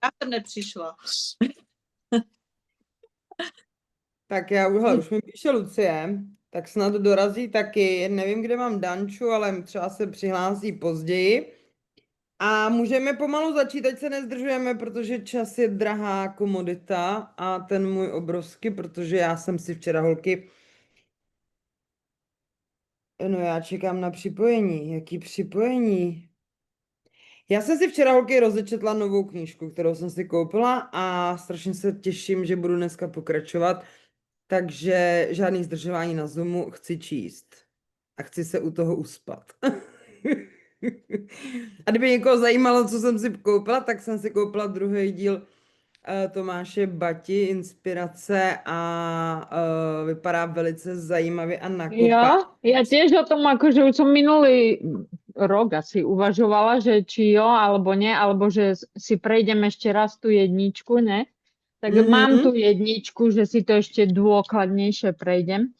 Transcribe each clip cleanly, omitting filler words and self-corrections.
Já jsem nepřišla. Tak už mi píše Lucie, tak snad dorazí taky. Nevím, kde mám Danču, ale třeba se přihlásí později. A můžeme pomalu začít, ať se nezdržujeme, protože čas je drahá komodita a ten můj obrovský, protože já jsem si včera, holky, no já čekám na připojení. Jaký připojení? Já jsem si včera, holky, rozečetla novou knížku, kterou jsem si koupila a strašně se těším, že budu dneska pokračovat. Takže žádný zdržování na Zoomu, chci číst. A chci se u toho uspat. A kdyby někoho zajímalo, co jsem si koupila, tak jsem si koupila druhý díl Tomáše Bati, Inspirace a vypadá velice zajímavě a nakopá. Ja tiež o tom, akože už som minulý rok asi uvažovala, že či jo, alebo nie, alebo že si prejdem ešte raz tú jedničku, ne? Tak mám tu jedničku, že si to ešte dôkladnejšie prejdem.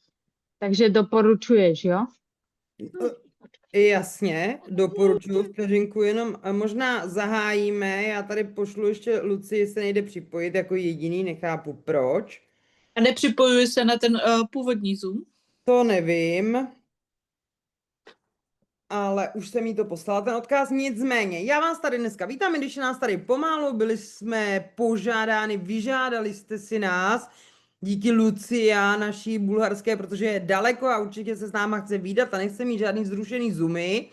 Takže doporučuješ, jo? Jasně, doporučuji vteřinku, jenom možná zahájíme, já tady pošlu ještě Lucii, se nejde připojit jako jediný, nechápu proč. A nepřipojuje se na ten původní Zoom? To nevím, ale už jsem jí to poslala, ten odkaz, nicméně. Já vás tady dneska vítám, i když je nás tady pomálu, byli jsme požádáni, vyžádali jste si nás, díky Lucia, naší bulharské, protože je daleko a určitě se s náma chce vídat a nechce mít žádný zrušený Zoomy.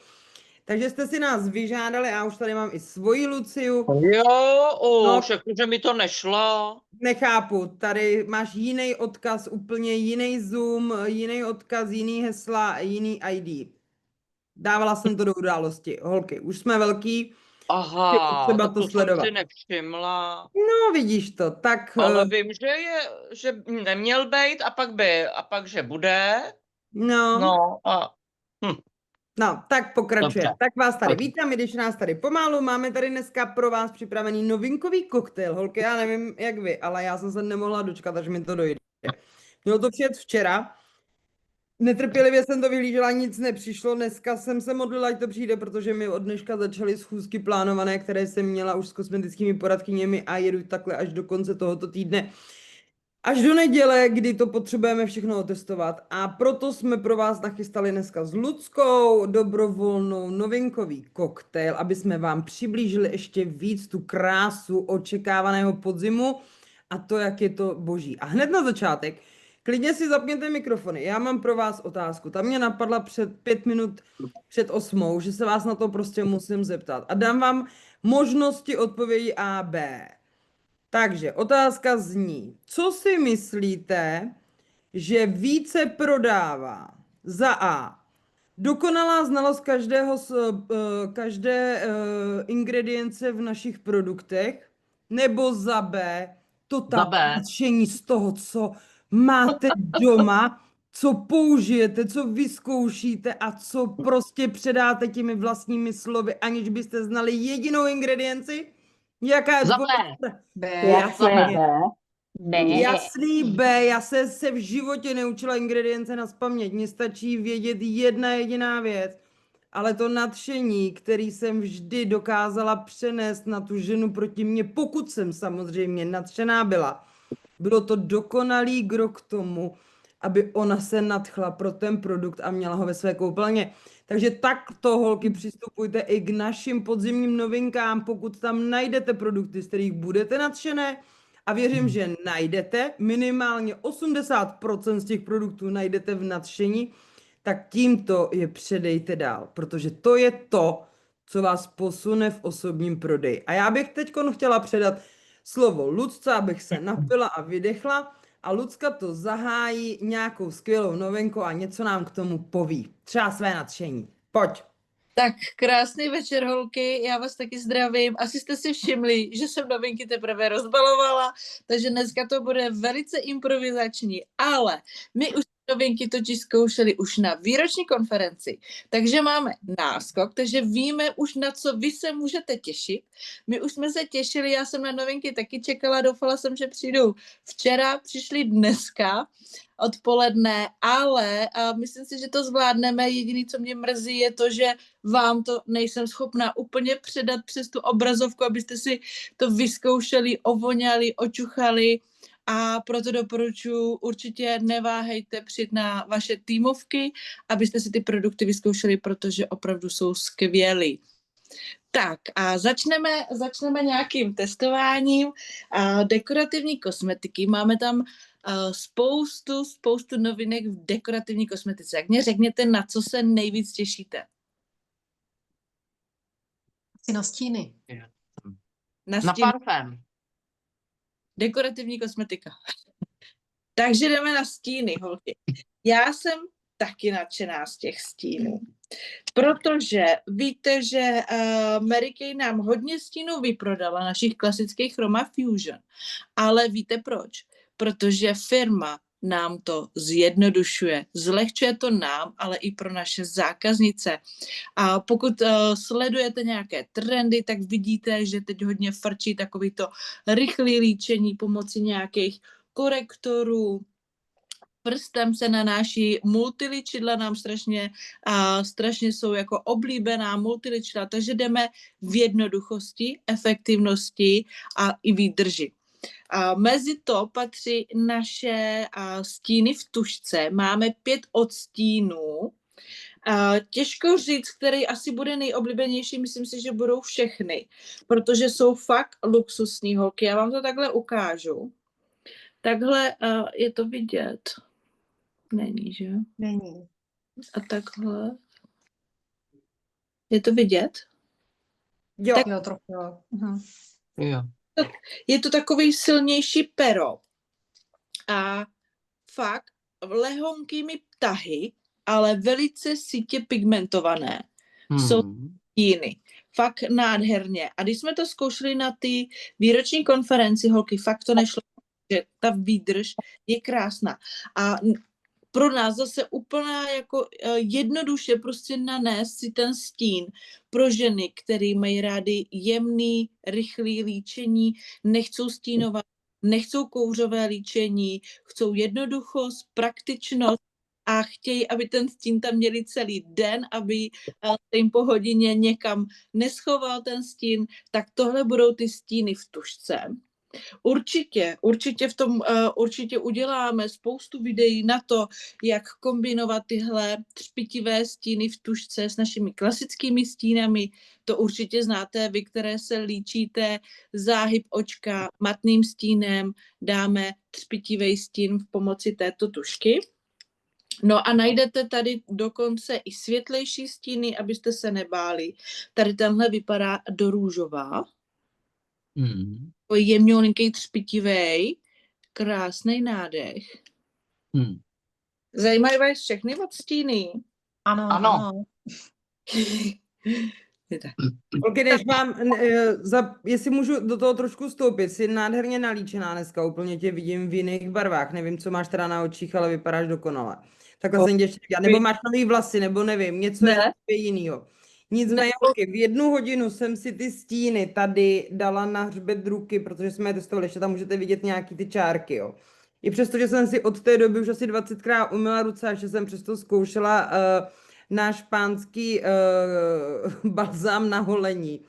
Takže jste si nás vyžádali a už tady mám i svoji Luciu. Jo, že mi to nešlo. Nechápu, tady máš jiný odkaz, úplně jiný Zoom, jiný odkaz, jiný hesla, jiný ID. Dávala jsem to do události. Holky, už jsme velký. Aha, třeba tak to to sledovat. jsem si nevšimla. No, vidíš to, tak... Ale vím, že neměl být a pak, že bude. No, tak pokračuje. Dobře. Tak vás tady vítám, i když nás tady pomalu. Máme tady dneska pro vás připravený novinkový koktejl. Holky, já nevím, jak vy, ale já jsem se nemohla dočkat, až mi to dojde. Mělo to přijet včera. Netrpělivě jsem to vyhlížela, nic nepřišlo. Dneska jsem se modlila, ať to přijde, protože mi od dneška začaly schůzky plánované, které jsem měla už s kosmetickými poradkyněmi a jedu takhle až do konce tohoto týdne. Až do neděle, kdy to potřebujeme všechno otestovat. A proto jsme pro vás nachystali dneska s Luckou dobrovolnou novinkový koktejl, aby jsme vám přiblížili ještě víc tu krásu očekávaného podzimu a to, jak je to boží. A hned na začátek, klidně si zapněte mikrofony. Já mám pro vás otázku. Ta mě napadla před 5 minut před 8, že se vás na to prostě musím zeptat. A dám vám možnosti odpovědi A, B. Takže otázka zní, co si myslíte, že více prodává? Za A. Dokonalá znalost každé ingredience v našich produktech, nebo za B. Totální nadšení z toho, co máte doma, co použijete, co vyzkoušíte a co prostě předáte těmi vlastními slovy, aniž byste znali jedinou ingredienci? Jaká je Jasný B, já se v životě neučila ingredience nazpaměť, mně stačí vědět jedna jediná věc, ale to nadšení, který jsem vždy dokázala přenést na tu ženu proti mně, pokud jsem samozřejmě nadšená byla, bylo to dokonalý gro k tomu, aby ona se nadchla pro ten produkt a měla ho ve své koupelně. Takže takto, holky, přistupujte i k našim podzimním novinkám, pokud tam najdete produkty, z kterých budete nadšené, a věřím, že najdete, minimálně 80% z těch produktů najdete v nadšení, tak tímto je předejte dál, protože to je to, co vás posune v osobním prodeji. A já bych teď chtěla předat slovo Lucce, abych se napila a vydechla, a Lucka to zahájí nějakou skvělou novinkou a něco nám k tomu poví. Třeba své nadšení. Pojď. Tak krásný večer, holky, já vás taky zdravím. Asi jste si všimli, že jsem novinky teprve rozbalovala, takže dneska to bude velice improvizační, ale my už novinky totiž zkoušeli už na výroční konferenci, takže máme náskok, takže víme už, na co vy se můžete těšit. My už jsme se těšili, já jsem na novinky taky čekala, doufala jsem, že přijdou včera, přišli dneska odpoledne, ale myslím si, že to zvládneme. Jediné, co mě mrzí, je to, že vám to nejsem schopná úplně předat přes tu obrazovku, abyste si to vyzkoušeli, ovoňali, očuchali, a proto doporučuji, určitě neváhejte přijít na vaše týmovky, abyste si ty produkty vyzkoušeli, protože opravdu jsou skvělý. Tak a začneme nějakým testováním dekorativní kosmetiky. Máme tam spoustu novinek v dekorativní kosmetice. Jak mě řekněte, na co se nejvíc těšíte? Asi na stíny. Na Na stín, parfém. dekorativní kosmetika. Takže jdeme na stíny, holky. Já jsem taky nadšená z těch stínů, protože víte, že Mary Kay nám hodně stínů vyprodala, našich klasických Chroma Fusion. Ale víte proč? Protože firma nám to zjednodušuje. Zlehčuje to nám, ale i pro naše zákaznice. A pokud sledujete nějaké trendy, tak vidíte, že teď hodně frčí takovýto rychlé líčení pomocí nějakých korektorů. Prstem se nanáší multiličidla, nám strašně jsou jako oblíbená multiličidla, takže jdeme v jednoduchosti, efektivnosti a i výdrži. A mezi to patří naše stíny v tužce. Máme 5 odstínů. Těžko říct, který asi bude nejoblíbenější, myslím si, že budou všechny, protože jsou fakt luxusní holky. Já vám to takhle ukážu. Takhle je to vidět. Není, že? Není. A takhle. Je to vidět? Jo, Tak- Jo, trochu jo. Jo. Je to takový silnější pero. A fakt lehonkými tahy, ale velice sítě pigmentované. Jsou stíny. Fakt nádherně. A když jsme to zkoušeli na ty výroční konferenci, holky, fakt to nešlo, že ta výdrž je krásná. A pro nás zase úplná jako jednoduše prostě nanést si ten stín pro ženy, které mají rády jemný, rychlý líčení, nechcou stínovat, nechcou kouřové líčení, chcou jednoduchost, praktičnost a chtějí, aby ten stín tam měli celý den, aby se jim po hodině někam neschoval ten stín, tak tohle budou ty stíny v tužce. Určitě v tom určitě uděláme spoustu videí na to, jak kombinovat tyhle třpitivé stíny v tužce s našimi klasickými stínami. To určitě znáte, vy, které se líčíte záhyb očka matným stínem, dáme třpitivý stín v pomoci této tužky. No a najdete tady dokonce i světlejší stíny, abyste se nebáli. Tady tenhle vypadá do růžová. Jemňoulinký třpitivej, krásný nádech. Zajímají vás všechny odstíny? Ano, Ano. ano. holky, než vám, jestli můžu do toho trošku vstoupit, jsi nádherně nalíčená dneska, úplně tě vidím v jiných barvách, nevím, co máš teda na očích, ale vypadáš dokonale. Takhle jsem tě ještě viděla. Nebo máš nový vlasy, nebo nevím, něco Ne. jinýho. Nicméně, holky, v 1 hodinu jsem si ty stíny tady dala na hřbet ruky, protože jsme je testovali, ještě tam můžete vidět nějaký ty čárky, jo. I přesto, že jsem si od té doby už asi 20krát umyla ruce a ještě jsem přesto zkoušela náš pánský balzám na holení.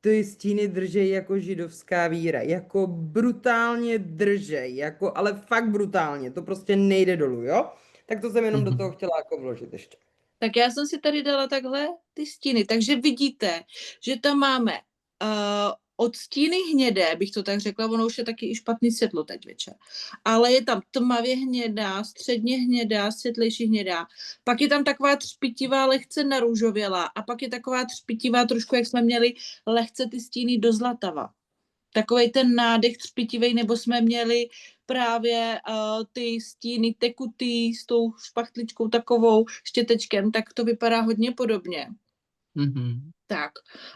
Ty stíny držej jako židovská víra, jako brutálně držej, jako, ale fakt brutálně, to prostě nejde dolů, jo? Tak to jsem jenom do toho chtěla jako vložit ještě. Tak já jsem si tady dala takhle ty stíny, takže vidíte, že tam máme odstíny hnědé, bych to tak řekla, ono už je taky i špatný světlo teď večer, ale je tam tmavě hnědá, středně hnědá, světlejší hnědá, pak je tam taková třpitivá, lehce narůžovělá a pak je taková třpitivá trošku, jak jsme měli lehce ty stíny do zlatava. Takovej ten nádech třpitivej, nebo jsme měli právě ty stíny tekutý s tou špachtličkou takovou štětečkem, tak to vypadá hodně podobně. Tak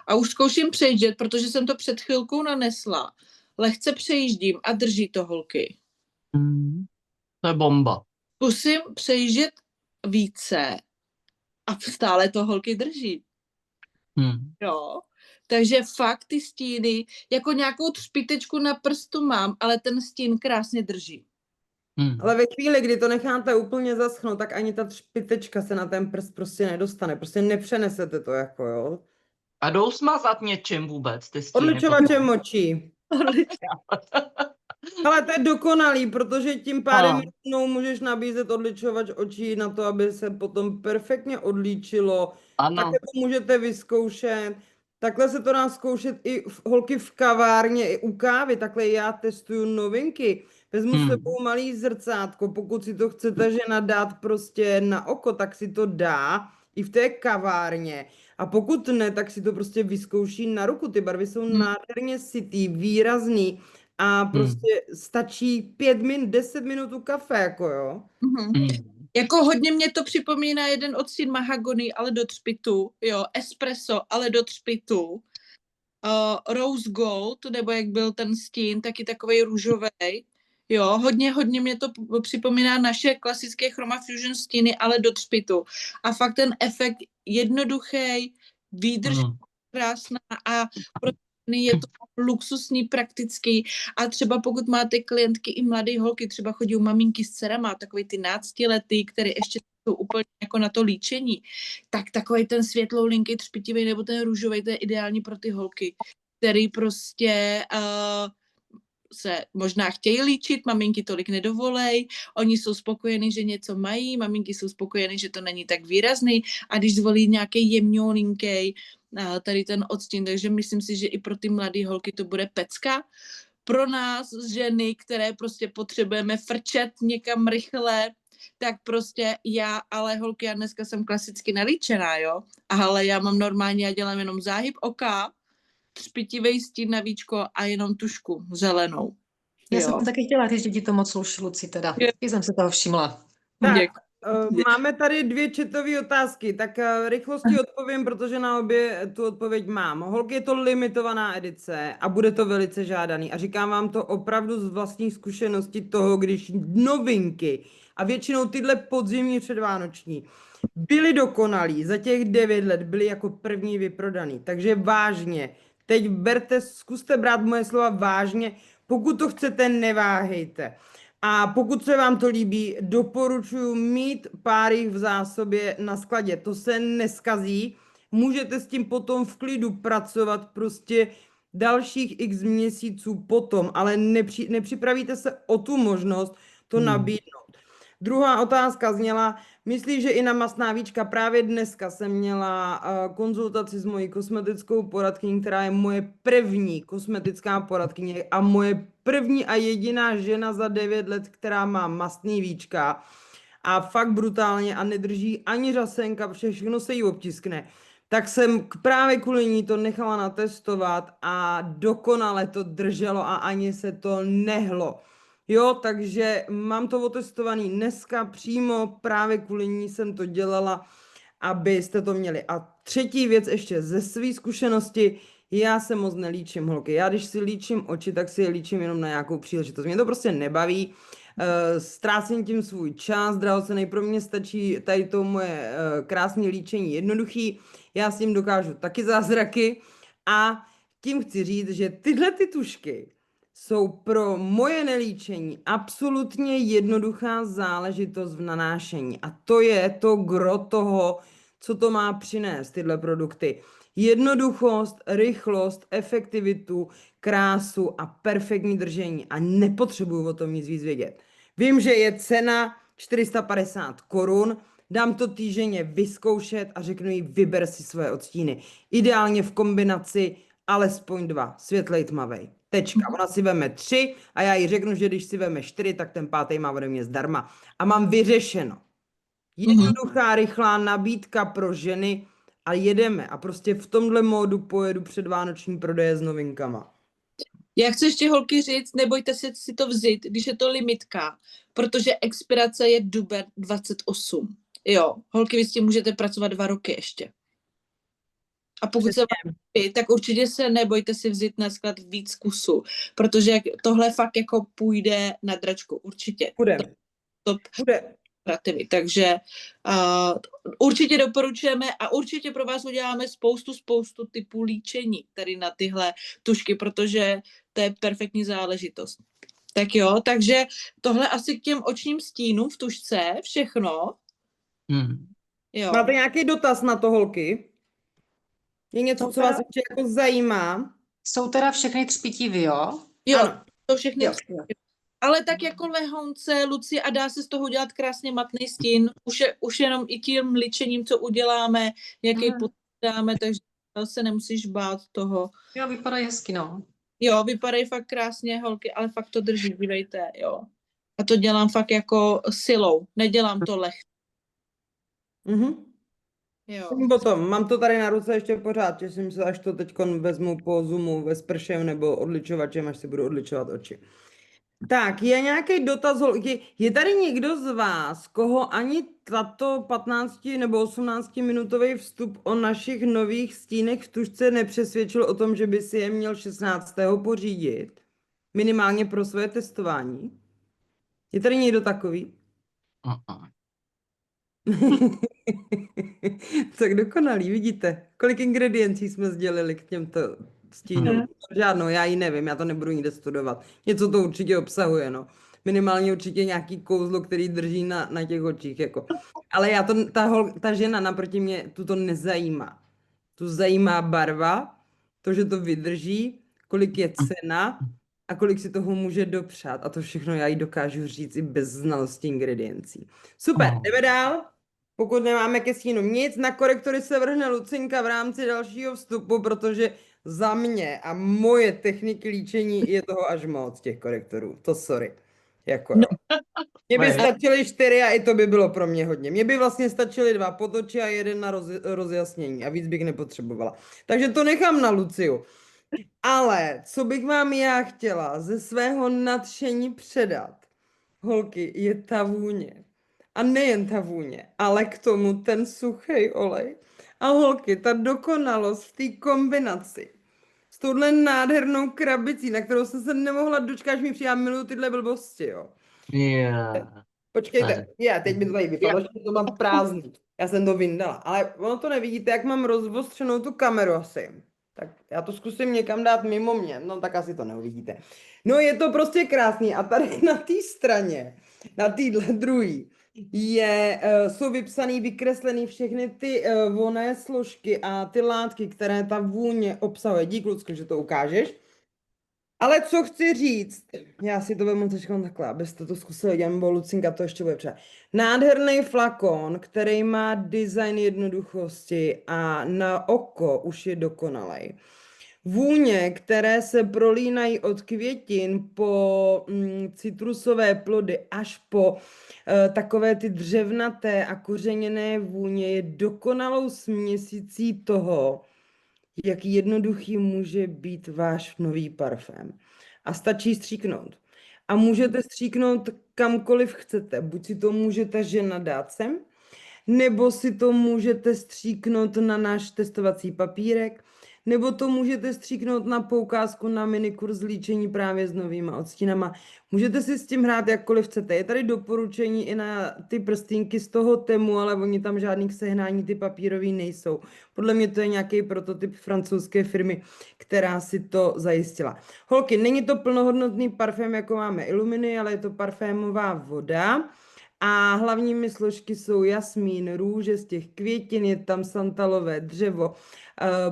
a už zkouším přejíždět, protože jsem to před chvilkou nanesla. Lehce přejíždím a drží to, holky. To je bomba. zkusím přejíždět více a stále to holky drží. Jo. Takže fakt ty stíny, jako nějakou třpítečku na prstu mám, ale ten stín krásně drží. Ale ve chvíli, kdy to necháte úplně zaschnout, tak ani ta třpitečka se na ten prst prostě nedostane. Prostě nepřenesete to jako, jo. A jdou smazat něčím vůbec ty stíny? Odličovačem močí. Ale to je dokonalý, protože tím pádem jednou můžeš nabízet odličovač očí na to, aby se potom perfektně odlíčilo. Ano. Takhle to můžete vyzkoušet. Takhle se to dá zkoušet i holky v kavárně, i u kávy. Takhle já testuju novinky. Vezmu s sebou malý zrcátko, pokud si to chcete žena dát prostě na oko, tak si to dá i v té kavárně. A pokud ne, tak si to prostě vyzkouší na ruku. Ty barvy jsou nádherně sytý, výrazný a prostě stačí 5 minut, 10 minut u kafe, jako jo. Jako hodně mě to připomíná jeden odstín mahagony, ale do třpitu, jo, espresso, ale do třpitu, rose gold, nebo jak byl ten stín, taky takovej růžovej, jo, hodně mě to připomíná naše klasické Chroma Fusion stíny, ale do třpitu. A fakt ten efekt jednoduchý, výdrž krásná a je to luxusní, praktický a třeba pokud máte klientky i mladé holky, třeba chodí maminky s dcerama, takový ty 12letý, které ještě jsou úplně jako na to líčení, tak takový ten světloulinký, třpitivý nebo ten růžový, to je ideální pro ty holky, který prostě se možná chtějí líčit, maminky tolik nedovolej, oni jsou spokojení, že něco mají, maminky jsou spokojení, že to není tak výrazný a když zvolí nějaký jemňolinkej, tady ten odstín, takže myslím si, že i pro ty mladé holky to bude pecka. Pro nás ženy, které prostě potřebujeme frčet někam rychle, tak prostě ale holky, já dneska jsem klasicky nalíčená, jo, ale já mám normálně, já dělám jenom záhyb oka, třpitivej stín na víčko a jenom tušku zelenou. Já jsem to taky chtěla říct, že ti to moc sluší, Luci, teda. Taky jsem se toho všimla. Tak, máme tady 2 chatové otázky, tak rychlostí odpovím, protože na obě tu odpověď mám. Holky, je to limitovaná edice a bude to velice žádaný. A říkám vám to opravdu z vlastní zkušenosti toho, když novinky a většinou tyhle podzimní předvánoční byly dokonalý, za těch 9 let byly jako první vyprodaný. Takže vážně, teď zkuste brát moje slova vážně, pokud to chcete, neváhejte. A pokud se vám to líbí, doporučuji mít pár jich v zásobě na skladě. To se neskazí, můžete s tím potom v klidu pracovat prostě dalších x měsíců potom, ale nepřipravíte se o tu možnost to nabídnout. Druhá otázka zněla, myslíš, že i na mastná víčka? Právě dneska jsem měla konzultaci s mojí kosmetickou poradkyní, která je moje první kosmetická poradkyně a moje první a jediná žena za 9 let, která má mastný víčka a fakt brutálně a nedrží ani řasenka, všechno se jí obtiskne. Tak jsem právě kvůli ní to nechala natestovat a dokonale to drželo a ani se to nehlo. Jo, takže mám to otestovaný dneska přímo, právě kvůli ní jsem to dělala, abyste to měli. A třetí věc ještě ze své zkušenosti, já se moc nelíčím, holky. Já když si líčím oči, tak si je líčím jenom na nějakou příležitost. Mě to prostě nebaví, ztrácím tím svůj čas, drahocenný, pro mě stačí tady to moje krásné líčení jednoduchý, já s tím dokážu taky zázraky a tím chci říct, že tyhle ty tušky jsou pro moje nelíčení absolutně jednoduchá záležitost v nanášení. A to je to gro toho, co to má přinést, tyhle produkty. Jednoduchost, rychlost, efektivitu, krásu a perfektní držení. A nepotřebuju o tom nic víc vědět. Vím, že je cena 450 korun, dám to té ženě vyzkoušet a řeknu jí, vyber si svoje odstíny. Ideálně v kombinaci alespoň 2, světlej, tmavej. Tečka. Ona si veme 3 a já jí řeknu, že když si veme 4, tak ten 5. má ode mě zdarma. A mám vyřešeno. Jednoduchá, rychlá nabídka pro ženy a jedeme. A prostě v tomhle módu pojedu předvánoční prodeje s novinkama. Já chci ještě holky říct, nebojte se si to vzít, když je to limitka, protože expirace je duben 28. Jo, holky, vy s tím můžete pracovat 2 roky ještě. A pokud se vám líbí, tak určitě se nebojte si vzít na sklad víc kusů, protože tohle fakt jako půjde na dračku, určitě. Bude. dekorativy. Takže určitě doporučujeme a určitě pro vás uděláme spoustu typů líčení tady na tyhle tušky, protože to je perfektní záležitost. Tak jo, takže tohle asi k těm očním stínům v tušce všechno. Jo. Máte nějaký dotaz na to, holky? Je něco, co vás ještě jako zajímá? Jsou teda všechny třpitivý, jo? Jo, Ano. to všechny. Jo. Ale tak jako lehonce, Lucie, a dá se z toho udělat krásně matný stín. Už jenom i tím ličením, co uděláme, jaký dáme, takže se nemusíš bát toho. Jo, vypadají hezky, no. Jo, vypadají fakt krásně, holky, ale fakt to drží, dívejte, jo. A to dělám fakt jako silou, nedělám to lehce. Jo. Potom, mám to tady na ruce ještě pořád, těším se, až to teď vezmu po Zoomu ve spršem nebo odličovačem, až si budu odličovat oči. Tak, je nějaký dotaz, je tady někdo z vás, koho ani tato 15 nebo 18 minutový vstup o našich nových stínech v tušce nepřesvědčil o tom, že by si je měl 16. pořídit? Minimálně pro své testování? Je tady někdo takový? Tak dokonalý, vidíte, kolik ingrediencí jsme sdělili k těmto stínům. Žádnou, já ji nevím, já to nebudu nikde studovat. Něco to určitě obsahuje, no. Minimálně určitě nějaký kouzlo, který drží na těch očích, jako. Ale ta žena naproti mě, tu to nezajímá. Tu zajímá barva, to, že to vydrží, kolik je cena a kolik si toho může dopřát. A to všechno já jí dokážu říct i bez znalosti ingrediencí. Super, jdeme dál. Pokud nemáme ke stínům nic, na korektory se vrhne Lucinka v rámci dalšího vstupu, protože za mě a moje techniky líčení je toho až moc, těch korektorů. To sorry. Jako, no. Mně by stačily 4 a i to by bylo pro mě hodně. Mně by vlastně stačily 2 potoči a 1 na rozjasnění a víc bych nepotřebovala. Takže to nechám na Luciu. Ale co bych vám já chtěla ze svého nadšení předat, holky, je ta vůně. A nejen ta vůně, ale k tomu ten suchý olej. A holky, ta dokonalost v té kombinaci s touhle nádhernou krabicí, na kterou jsem se nemohla dočkat, až mi přijde, já miluju tyhle blbosti, jo. Počkejte, teď mi to tady vypadlo, že to mám prázdný. Já jsem to vyndala, ale ono to nevidíte, jak mám rozostřenou tu kameru asi. Tak já to zkusím někam dát mimo mě, no tak asi to neuvidíte. No je to prostě krásný a tady na té straně, na téhle druhý, jsou vypsaný, vykreslený všechny ty vonné složky a ty látky, které ta vůně obsahuje. Dík, Lucko, že to ukážeš. Ale co chci říct, já si to vemu teď takhle, abyste to zkusili dělat, bo Lucinka to ještě bude třeba. Nádherný flakon, který má design jednoduchosti a na oko už je dokonalej. Vůně, které se prolínají od květin po citrusové plody až po takové ty dřevnaté a kořeněné vůně, je dokonalou směsicí toho, jak jednoduchý může být váš nový parfém. A stačí stříknout. A můžete stříknout kamkoliv chcete. Buď si to můžete žena dát sem, nebo si to můžete stříknout na náš testovací papírek, nebo to můžete stříknout na poukázku na minikurz líčení právě s novýma odstínama. Můžete si s tím hrát jakkoliv chcete. Je tady doporučení i na ty prstínky z toho Temu, ale oni tam žádných sehnání ty papírový nejsou. Podle mě to je nějaký prototyp francouzské firmy, která si to zajistila. Holky, není to plnohodnotný parfém, jako máme Illuminy, ale je to parfémová voda. A hlavními složky jsou jasmín, růže z těch květin, je tam santalové dřevo,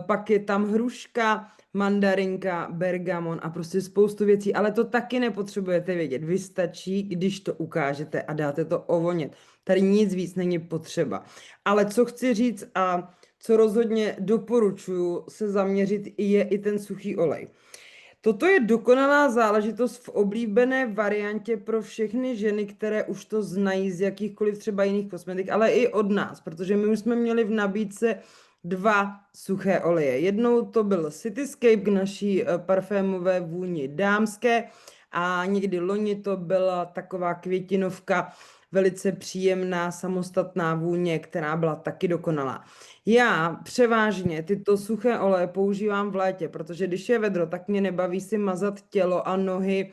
pak je tam hruška, mandarinka, bergamon a prostě spoustu věcí, ale to taky nepotřebujete vědět. Vy stačí, když to ukážete a dáte to ovonět. Tady nic víc není potřeba. Ale co chci říct a co rozhodně doporučuji se zaměřit, je i ten suchý olej. Toto je dokonalá záležitost v oblíbené variantě pro všechny ženy, které už to znají z jakýchkoliv třeba jiných kosmetik, ale i od nás, protože my už jsme měli v nabídce 2 suché oleje. Jednou to byl Cityscape k naší parfémové vůni dámské a někdy loni to byla taková květinovka velice příjemná, samostatná vůně, která byla taky dokonalá. Já převážně tyto suché oleje používám v létě, protože když je vedro, tak mě nebaví si mazat tělo a nohy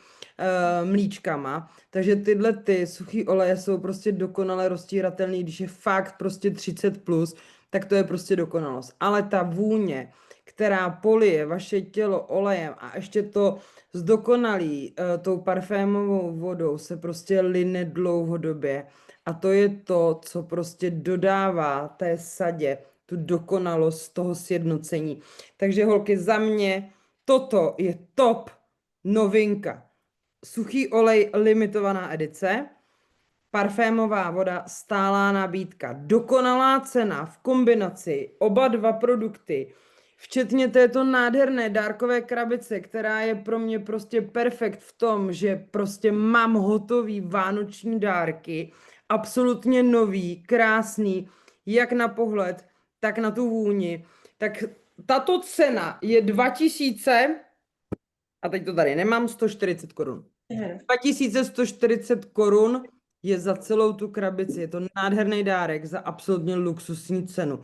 mlíčkama, takže tyhle ty suchý oleje jsou prostě dokonale roztíratelný, když je fakt prostě 30+, tak to je prostě dokonalost. Ale ta vůně, která polije vaše tělo olejem a ještě to zdokonalí tou parfémovou vodou, se prostě line dlouhodobě. A to je to, co prostě dodává té sadě tu dokonalost toho sjednocení. Takže holky, za mě toto je top novinka. Suchý olej limitovaná edice, parfémová voda stálá nabídka, dokonalá cena v kombinaci oba dva produkty, včetně této nádherné dárkové krabice, která je pro mě prostě perfekt v tom, že prostě mám hotový vánoční dárky, absolutně nový, krásný, jak na pohled, tak na tu vůni. Tak tato cena je 2000, a teď to tady nemám, 140 korun. 2140 korun je za celou tu krabici. Je to nádherný dárek za absolutně luxusní cenu.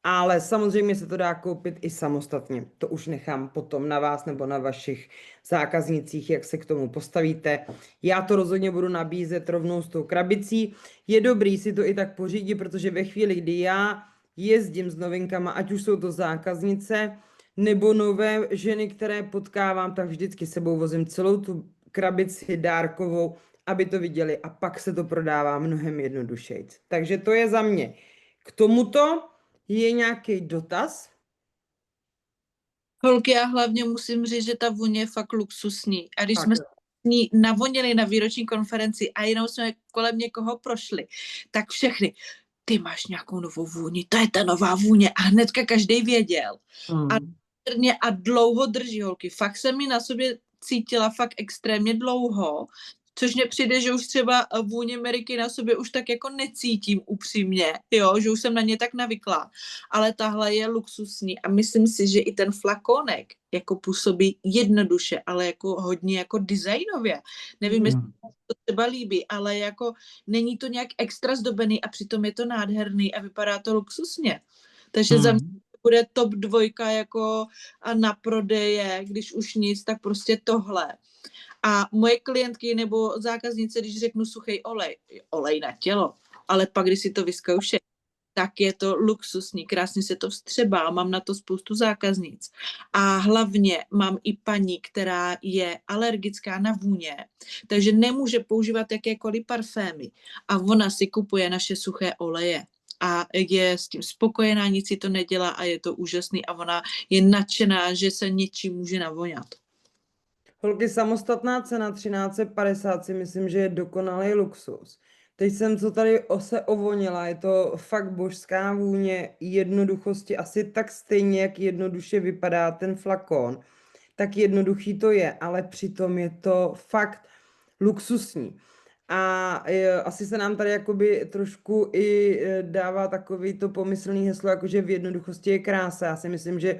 Ale samozřejmě se to dá koupit i samostatně. To už nechám potom na vás nebo na vašich zákaznicích, jak se k tomu postavíte. Já to rozhodně budu nabízet rovnou s tou krabicí. Je dobrý si to i tak pořídit, protože ve chvíli, kdy já jezdím s novinkama, ať už jsou to zákaznice, nebo nové ženy, které potkávám, tak vždycky sebou vozím celou tu krabici dárkovou, aby to viděli, a pak se to prodává mnohem jednodušeji. Takže to je za mě. K tomuto je nějaký dotaz? Holky, já hlavně musím říct, že ta vůně je fakt luxusní. A když Tak jsme jo. s ní navonili na výroční konferenci a jenom jsme kolem někoho prošli, tak všechny, ty máš nějakou novou vůni, to je ta nová vůně. A hnedka každý věděl. A dlouho drží, holky. Fakt jsem mi na sobě cítila fakt extrémně dlouho, což mně přijde, že už třeba vůně Ameriky na sobě už tak jako necítím upřímně, jo, že už jsem na ně tak navykla, ale tahle je luxusní a myslím si, že i ten flakonek jako působí jednoduše, ale jako hodně jako designově. Nevím, jestli to třeba líbí, ale jako není to nějak extra zdobený a přitom je to nádherný a vypadá to luxusně. Takže za mě bude top 2 jako na prodeje, když už nic, tak prostě tohle. A moje klientky nebo zákaznice, když řeknu suchý olej na tělo, ale pak, když si to vyzkoušej, tak je to luxusní, krásně se to vstřebá, mám na to spoustu zákaznic. A hlavně mám i paní, která je alergická na vůně, takže nemůže používat jakékoliv parfémy. A ona si kupuje naše suché oleje. A je s tím spokojená, nic si to nedělá a je to úžasný a ona je nadšená, že se něčím může navoňat. Holky, samostatná cena 1350 si myslím, že je dokonalý luxus. Teď jsem co tady se ovonila, je to fakt božská vůně jednoduchosti, asi tak stejně, jak jednoduše vypadá ten flakon, tak jednoduchý to je, ale přitom je to fakt luxusní. A asi se nám tady jakoby trošku i dává takový to pomyslný heslo, jakože v jednoduchosti je krása. Já si myslím, že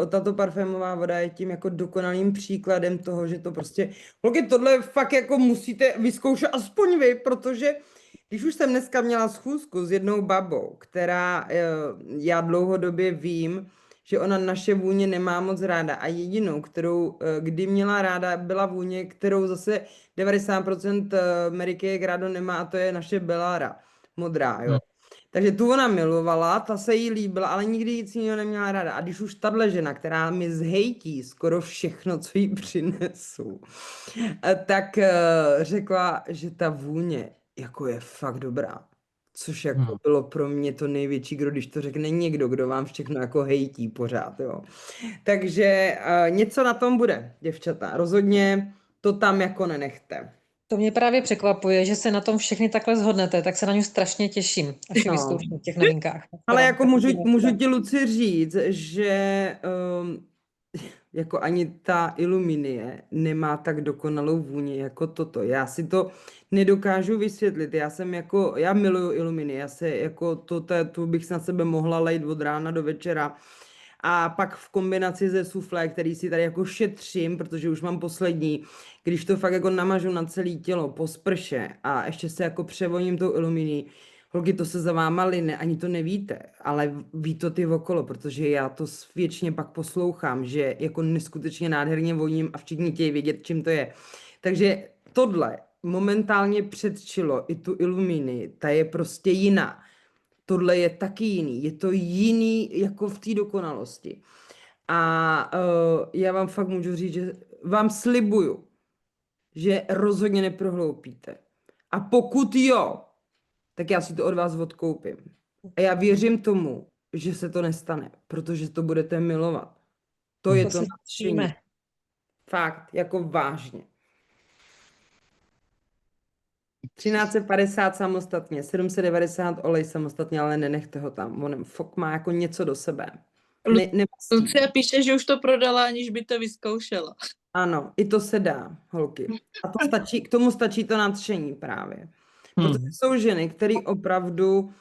tato parfémová voda je tím jako dokonalým příkladem toho, že to prostě, holky, tohle fakt jako musíte vyzkoušet aspoň vy, protože když už jsem dneska měla schůzku s jednou babou, která, já dlouhodobě vím, že ona naše vůně nemá moc ráda a jedinou, kterou kdy měla ráda, byla vůně, kterou zase 90% Ameriky rádo nemá, a to je naše Bellara, modrá, jo. Takže tu ona milovala, ta se jí líbila, ale nikdy nic jiného neměla ráda. A když už tahle žena, která mi zhejtí skoro všechno, co jí přinesu, tak řekla, že ta vůně jako je fakt dobrá. Což jako bylo pro mě to největší, když to řekne někdo, kdo vám všechno jako hejtí pořád, jo. Takže něco na tom bude, děvčata. Rozhodně to tam jako nenechte. To mě právě překvapuje, že se na tom všechny takhle shodnete, tak se na ně strašně těším, až je vyzkouším v těch novinkách. Ale jako můžu ti, Luci, říct, že jako ani ta Iluminie nemá tak dokonalou vůni jako toto. Já si to nedokážu vysvětlit. Já miluju Iluminie, tu bych na sebe mohla lejt od rána do večera. a pak v kombinaci se suflé, který si tady jako šetřím, protože už mám poslední, když to fakt jako namažu na celé tělo po sprše a ještě se jako převoním tou iluminí, holky, to se za váma line, ani to nevíte, ale ví to ty okolo, protože já to většině pak poslouchám, že jako neskutečně nádherně voním a všichni chtějí vědět, čím to je. Takže tohle momentálně předčilo i tu ilumíny, ta je prostě jiná. Tohle je taky jiný, je to jiný jako v té dokonalosti. A já vám fakt můžu říct, že vám slibuju, že rozhodně neprohloupíte. A pokud jo, tak já si to od vás odkoupím. A já věřím tomu, že se to nestane, protože to budete milovat. To je to se nadšení. těšíme. Fakt, jako vážně. 1350 samostatně, 790 olej samostatně, ale nenechte ho tam. On fakt má jako něco do sebe. Lucia píše, že už to prodala, aniž by to vyzkoušela. Ano, i to se dá, holky. A to stačí, k tomu stačí to nadšení právě. Protože jsou ženy, které opravdu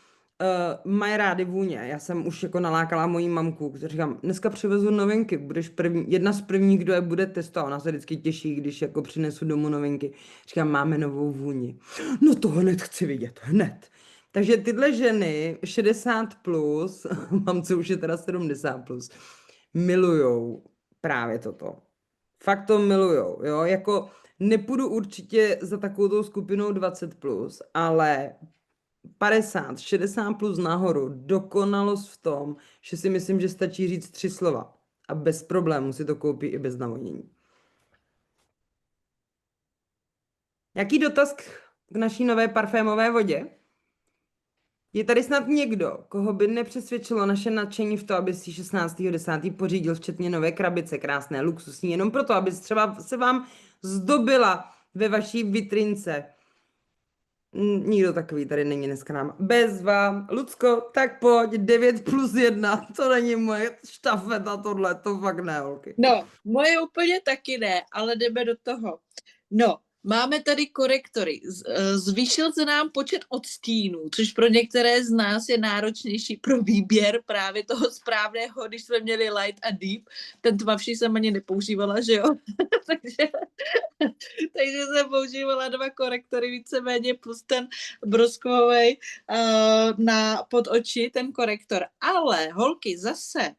mají rády vůně. Já jsem už jako nalákala mojí mamku, který říkám, dneska přivezu novinky, budeš jedna z prvních, kdo je bude testovat. Ona se vždycky těší, když jako přinesu domů novinky. Říkám, máme novou vůni. No to hned chci vidět, hned. Takže tyhle ženy, 60+, plus, mamce už je teda 70+, milujou právě toto. Fakt to milujou, jo, jako nepůjdu určitě za takovou skupinou 20+, ale 50, 60+ nahoru, dokonalost v tom, že si myslím, že stačí říct 3 slova a bez problému si to koupí i bez navonění. Jaký dotaz k naší nové parfémové vodě? Je tady snad někdo, koho by nepřesvědčilo naše nadšení v to, aby si 16.10. pořídil včetně nové krabice, krásné, luxusní, jenom proto, aby třeba se vám zdobila ve vaší vitrince. Nikdo takový tady není dneska nám. Bezva. Lucko, tak pojď, 9+1, to není moje štafeta tohle, to fakt ne, holky. No, moje úplně taky ne, ale jdeme do toho. No, máme tady korektory. Zvýšil se nám počet odstínů, což pro některé z nás je náročnější pro výběr právě toho správného, když jsme měli light a deep. Ten tmavší jsem ani nepoužívala, že jo? takže jsem používala 2 korektory víceméně plus ten broskový pod oči, ten korektor. Ale holky, zase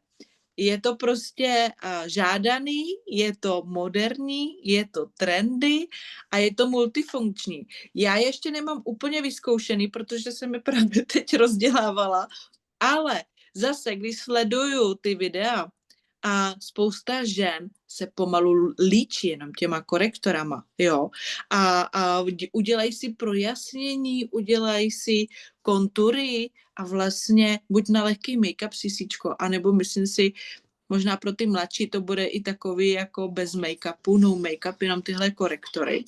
je to prostě žádaný, je to moderní, je to trendy a je to multifunkční. Já ještě nemám úplně vyzkoušený, protože jsem je právě teď rozdělávala, ale zase, když sleduju ty videa a spousta žen se pomalu líčí jenom těma korektorama, jo, a udělají si projasnění, udělají si kontury a vlastně buď na lehký make-up sísíčko, anebo myslím si, možná pro ty mladší to bude i takový jako bez make-upu, no make-up, jenom tyhle korektory.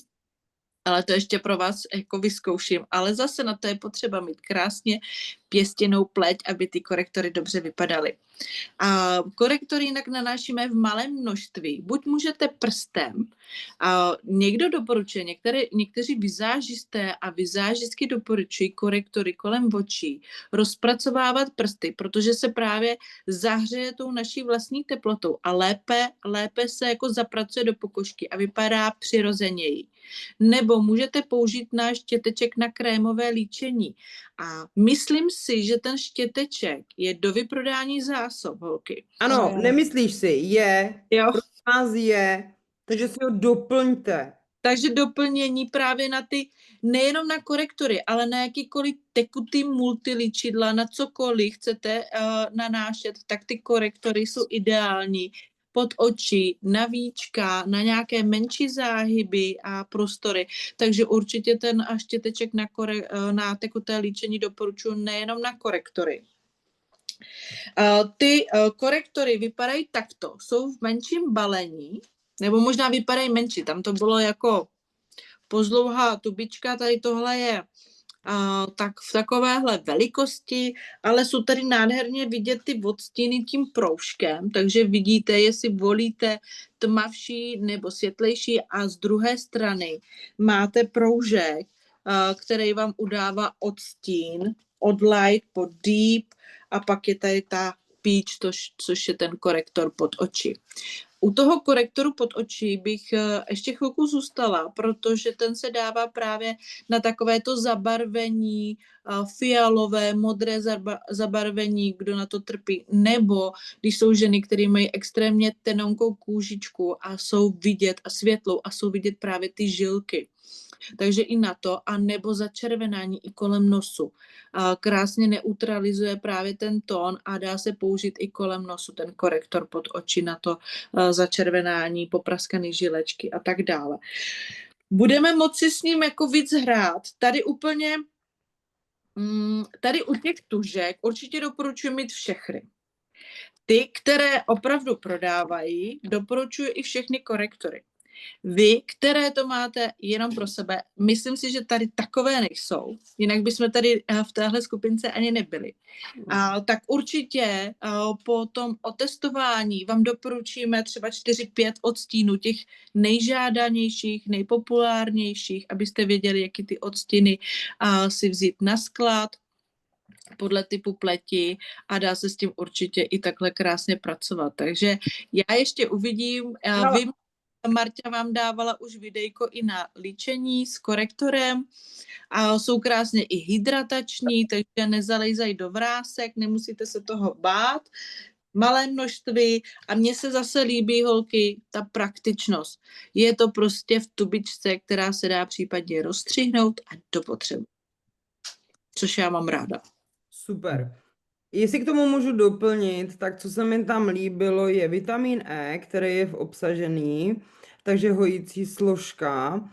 Ale to ještě pro vás jako vyzkouším. Ale zase na to je potřeba mít krásně pěstěnou pleť, aby ty korektory dobře vypadaly. A korektory jinak nanášíme v malém množství. Buď můžete prstem, a někdo doporučuje, někteří vizážisté a vizážistky doporučují korektory kolem očí rozpracovávat prsty, protože se právě zahřeje tou naší vlastní teplotou a lépe se jako zapracuje do pokožky a vypadá přirozeněji. Nebo můžete použít náš štěteček na krémové líčení. A myslím si, že ten štěteček je do vyprodání zásob, holky. Ano, nemyslíš si, je, Jo. pro vás je, takže si ho doplňte. Takže doplnění právě na ty, nejenom na korektory, ale na jakýkoliv tekutý multiličidla, na cokoliv chcete nanášet, tak ty korektory jsou ideální pod oči, na víčka, na nějaké menší záhyby a prostory. Takže určitě ten štěteček na tekuté líčení doporučuji nejenom na korektory. Ty korektory vypadají takto, jsou v menším balení, nebo možná vypadají menší, tam to bylo jako pozdlouhá tubička, tady tohle je tak v takovéhle velikosti, ale jsou tady nádherně vidět ty odstíny tím proužkem, takže vidíte, jestli volíte tmavší nebo světlejší a z druhé strany máte proužek, který vám udává odstín od light po deep a pak je tady ta Peach, což je ten korektor pod oči. U toho korektoru pod oči bych ještě chvilku zůstala, protože ten se dává právě na takovéto zabarvení, fialové, modré zabarvení, kdo na to trpí, nebo když jsou ženy, které mají extrémně tenonkou kůžičku a jsou vidět a světlou a jsou vidět právě ty žilky. Takže i na to, a nebo začervenání i kolem nosu. Krásně neutralizuje právě ten tón a dá se použít i kolem nosu, ten korektor pod oči na to začervenání, popraskané žilečky a tak dále. Budeme moci s ním jako víc hrát. Tady úplně, tady u těch tužek určitě doporučuji mít všechny. Ty, které opravdu prodávají, doporučuji i všechny korektory. Vy, které to máte jenom pro sebe, myslím si, že tady takové nejsou, jinak bychom tady v téhle skupince ani nebyli. Tak určitě po tom otestování vám doporučíme třeba 4-5 odstínů těch nejžádanějších, nejpopulárnějších, abyste věděli, jaký ty odstíny si vzít na sklad podle typu pleti a dá se s tím určitě i takhle krásně pracovat. Takže já ještě uvidím, vím, Marta vám dávala už videjko i na líčení s korektorem a jsou krásně i hydratační, takže nezalejzají do vrásek, nemusíte se toho bát. Malé množství a mně se zase líbí, holky, ta praktičnost. Je to prostě v tubičce, která se dá případně rozstřihnout a do potřeby. Což já mám ráda. Super. Jestli k tomu můžu doplnit, tak co se mi tam líbilo, je vitamin E, který je obsažený, takže hojící složka.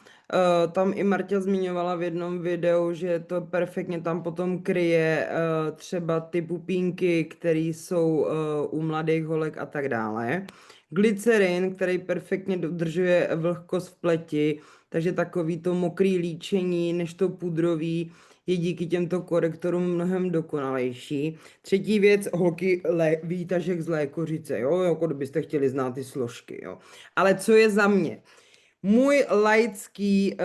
Tam i Marta zmiňovala v jednom videu, že to perfektně tam potom kryje třeba ty pupínky, které jsou u mladých holek a tak dále. Glycerin, který perfektně dodržuje vlhkost v pleti, takže takový to mokrý líčení, než to pudrový, je díky těmto korektorům mnohem dokonalejší. Třetí věc, holky, výtažek z lékořice, jo, jako kdybyste chtěli znát ty složky, jo. Ale co je za mě? Můj laický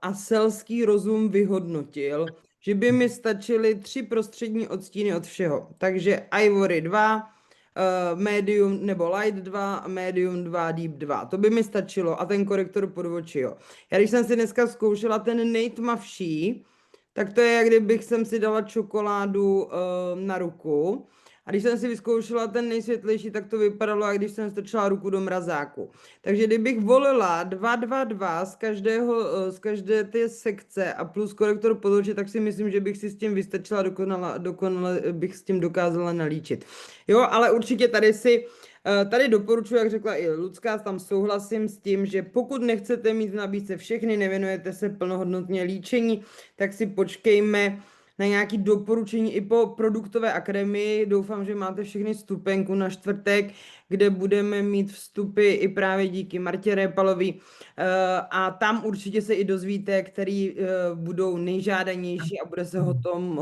a selský rozum vyhodnotil, že by mi stačily 3 prostřední odstíny od všeho. Takže Ivory 2, Medium nebo Light 2, Medium 2, Deep 2. To by mi stačilo a ten korektor pod oči, jo. Já když jsem si dneska zkoušela ten nejtmavší, tak to je, jak kdybych jsem si dala čokoládu na ruku. A když jsem si vyzkoušela ten nejsvětlejší, tak to vypadalo, jak když jsem strčila ruku do mrazáku. Takže kdybych volila 2, 2, 2 z každé té sekce a plus korektor pod oči, tak si myslím, že bych si s tím vystačila dokonale bych s tím dokázala nalíčit. Jo, ale určitě tady doporučuji, jak řekla i Lucka, tam souhlasím s tím, že pokud nechcete mít v nabídce všechny, nevěnujete se plnohodnotně líčení, tak si počkejme na nějaké doporučení i po produktové akademii. Doufám, že máte všechny vstupenku na čtvrtek, kde budeme mít vstupy i právě díky Martě Répalový. A tam určitě se i dozvíte, který budou nejžádanější a bude se o tom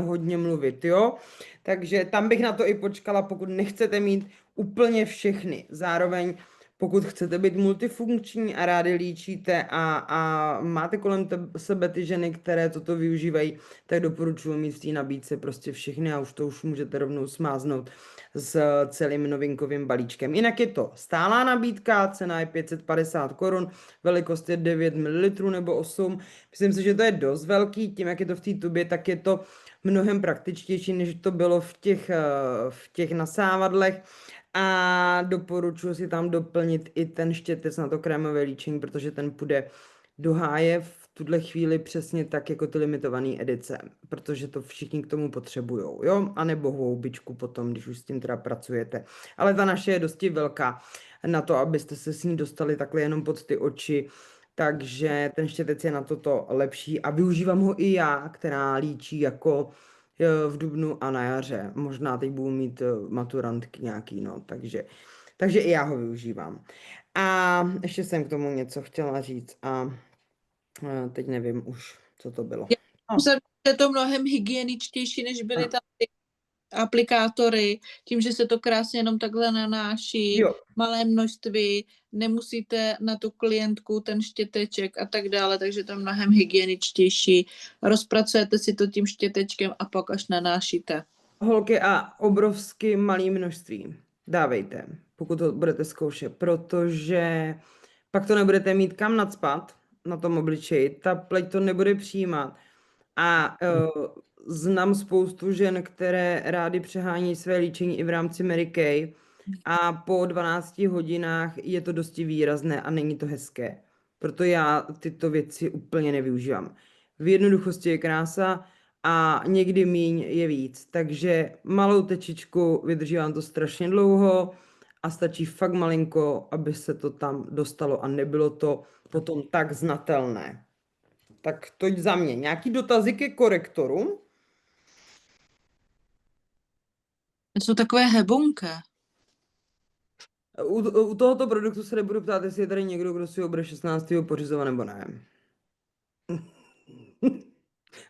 hodně mluvit, jo? Takže tam bych na to i počkala, pokud nechcete mít úplně všechny. Zároveň pokud chcete být multifunkční a rádi líčíte a máte kolem sebe ty ženy, které toto využívají, tak doporučuji mít v té nabídce prostě všechny a už to už můžete rovnou smáznout s celým novinkovým balíčkem. Jinak je to stálá nabídka, cena je 550 Kč, velikost je 9 ml nebo 8. Myslím si, že to je dost velký, tím jak je to v té tubě, tak je to mnohem praktičtější, než to bylo v těch nasávadlech. A doporučuji si tam doplnit i ten štětec na to krémové líčení, protože ten půjde do háje v tuhle chvíli přesně tak jako ty limitované edice, protože to všichni k tomu potřebujou, jo? A nebo houbičku potom, když už s tím teda pracujete. Ale ta naše je dosti velká na to, abyste se s ní dostali takhle jenom pod ty oči, takže ten štětec je na toto lepší a využívám ho i já, která líčí jako v dubnu a na jaře. Možná teď budu mít maturantky nějaký, no, takže i já ho využívám. A ještě jsem k tomu něco chtěla říct a teď nevím už, co to bylo. Je to mnohem hygieničtější, než byly tam ty aplikátory, tím, že se to krásně jenom takhle nanáší, Jo. malé množství, nemusíte na tu klientku ten štěteček a tak dále, takže to je mnohem hygieničtější. Rozpracujete si to tím štětečkem a pak až nanášíte holky, a obrovsky malé množství dávejte, pokud to budete zkoušet, protože pak to nebudete mít kam nacpat na tom obličeji, ta pleť to nebude přijímat. A znám spoustu žen, které rády přehání své líčení i v rámci Mary Kay a po 12 hodinách je to dosti výrazné a není to hezké. Proto já tyto věci úplně nevyužívám. V jednoduchosti je krása a někdy míň je víc. Takže malou tečičku vydrží vám to strašně dlouho a stačí fakt malinko, aby se to tam dostalo a nebylo to potom tak znatelné. Tak to za mě. Nějaký dotazy ke korektoru? Jsou takové hebonké. U tohoto produktu se nebudu ptát, jestli je tady někdo, kdo si ho bude 16. pořizovat, nebo ne.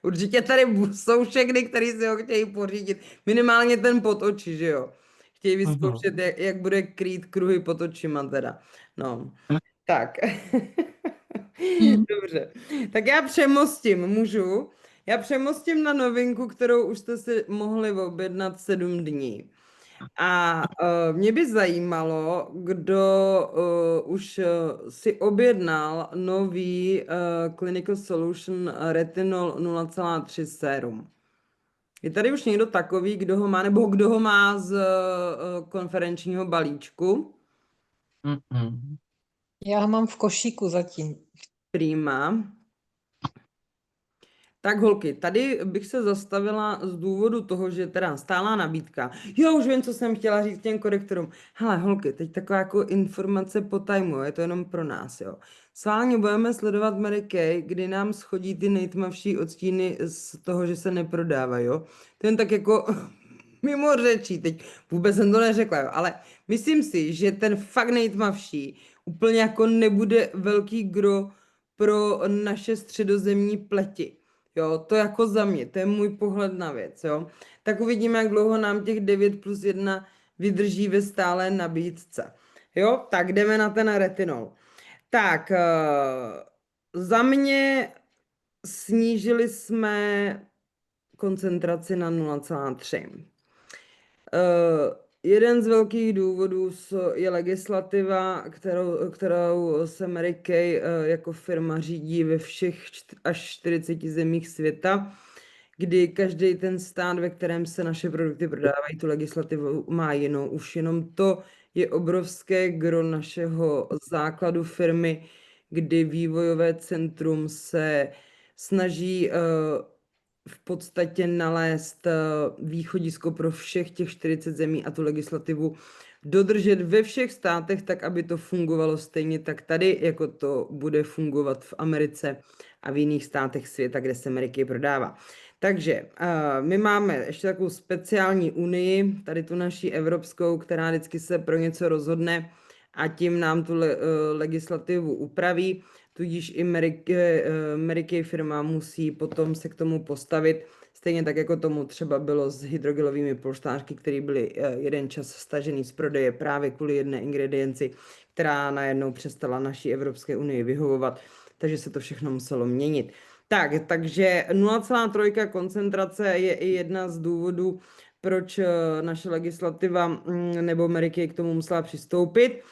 Určitě tady jsou všechny, kteří si ho chtějí pořídit. Minimálně ten pod oči, že jo? Chtějí vyzkoušet, jak bude krýt kruhy pod očima teda. No, tak. Dobře. Tak já přemostím, můžu? Já přemostím na novinku, kterou už jste si mohli objednat 7 dní. A mě by zajímalo, kdo už si objednal nový Clinical Solution Retinol 0,3 sérum. Je tady už někdo takový, kdo ho má, nebo kdo ho má z konferenčního balíčku? Já ho mám v košíku zatím. Prima. Tak holky, tady bych se zastavila z důvodu toho, že teda stálá nabídka. Jo, už vím, co jsem chtěla říct těm korektorům. Hele, holky, teď taková jako informace po timeu, je to jenom pro nás, jo. Sválně budeme sledovat Mary Kay, kdy nám schodí ty nejtmavší odstíny z toho, že se neprodávají, jo. To jen tak jako mimo řečí, teď vůbec jsem to neřekla, jo, ale myslím si, že ten fakt nejtmavší úplně jako nebude velký gro pro naše středozemní pleti. Jo, to jako za mě, to je můj pohled na věc, jo. Tak uvidíme, jak dlouho nám těch 9+1 vydrží ve stálé nabídce. Jo, tak jdeme na ten retinol. Tak, za mě snížili jsme koncentraci na 0,3. Jeden z velkých důvodů je legislativa, kterou se Mary Kay jako firma řídí ve všech až 40 zemích světa, kdy každý ten stát, ve kterém se naše produkty prodávají, tu legislativu má jinou. Už jenom to je obrovské gro našeho základu firmy, kdy vývojové centrum se snaží v podstatě nalézt východisko pro všech těch 40 zemí a tu legislativu dodržet ve všech státech, tak aby to fungovalo stejně tak tady, jako to bude fungovat v Americe a v jiných státech světa, kde se Mary Kay prodává. Takže my máme ještě takovou speciální unii, tady tu naši evropskou, která vždycky se pro něco rozhodne a tím nám tu legislativu upraví. Tudíž i Mary Kay firma musí potom se k tomu postavit, stejně tak, jako tomu třeba bylo s hydrogelovými polštářky, které byly jeden čas stažený z prodeje právě kvůli jedné ingredienci, která najednou přestala naší Evropské unii vyhovovat, takže se to všechno muselo měnit. Takže 0,3 koncentrace je i jedna z důvodů, proč naše legislativa nebo Mary Kay k tomu musela přistoupit.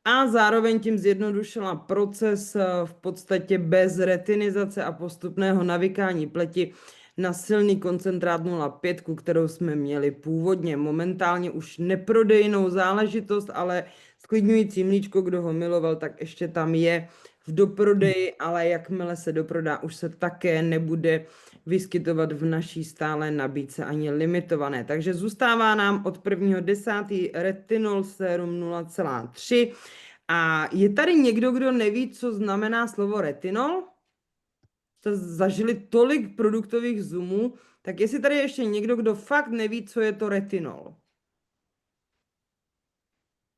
A zároveň tím zjednodušila proces v podstatě bez retinizace a postupného navykání pleti na silný koncentrát 0,5, kterou jsme měli původně. Momentálně už neprodejnou záležitost, ale sklidňující mlíčko, kdo ho miloval, tak ještě tam je v doprodeji, ale jakmile se doprodá, už se také nebude vyskytovat v naší stále nabídce ani limitované. Takže zůstává nám od 1.10. retinol sérum 0,3. A je tady někdo, kdo neví, co znamená slovo retinol? Jste zažili tolik produktových zoomů, tak jestli tady ještě někdo, kdo fakt neví, co je to retinol?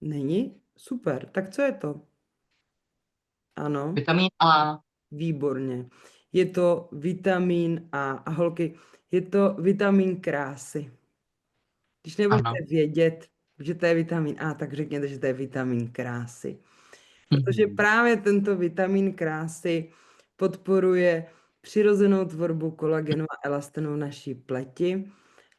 Není? Super. Tak co je to? Ano. Vitamin A. Výborně. Je to vitamin A. A holky, je to vitamin krásy. Když nebudete vědět, že to je vitamin A, tak řekněte, že to je vitamin krásy. Protože právě tento vitamin krásy podporuje přirozenou tvorbu kolagenu a elastanu naší pleti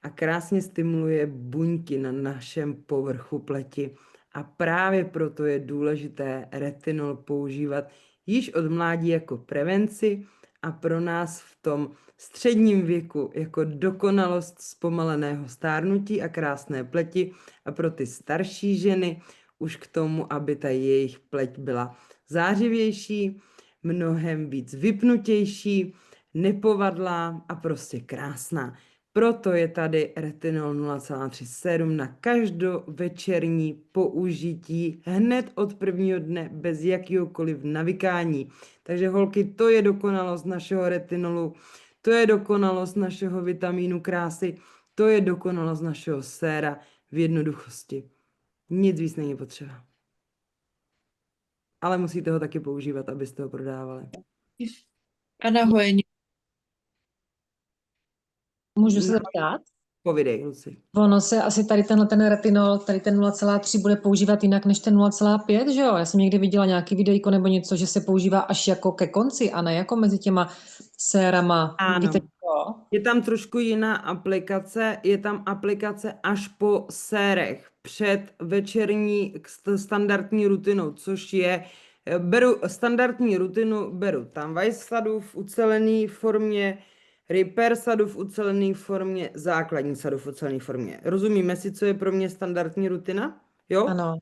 a krásně stimuluje buňky na našem povrchu pleti. A právě proto je důležité retinol používat již od mládí jako prevenci a pro nás v tom středním věku jako dokonalost zpomaleného stárnutí a krásné pleti a pro ty starší ženy už k tomu, aby ta jejich pleť byla zářivější, mnohem víc vypnutější, nepovadlá a prostě krásná. Proto je tady retinol 0,3 sérum na každovečerní použití hned od prvního dne bez jakýhokoliv navykání. Takže holky, to je dokonalost našeho retinolu, to je dokonalost našeho vitamínu krásy, to je dokonalost našeho séra v jednoduchosti. Nic víc není potřeba. Ale musíte ho taky používat, abyste ho prodávali. A na hojení. Můžu se zeptat? Povidej, Luci. Ono se asi tady tenhle ten retinol, tady ten 0,3 bude používat jinak než ten 0,5, že jo? Já jsem někdy viděla nějaký videjko nebo něco, že se používá až jako ke konci a ne jako mezi těma sérama. Ano. Víte, co? Je tam trošku jiná aplikace, je tam aplikace až po sérech před večerní standardní rutinou, což je, standardní rutinu beru tam Weiss sadu v ucelené formě, Repair sadu v ucelené formě, základní sadu v ucelené formě. Rozumíme si, co je pro mě standardní rutina? Jo? Ano.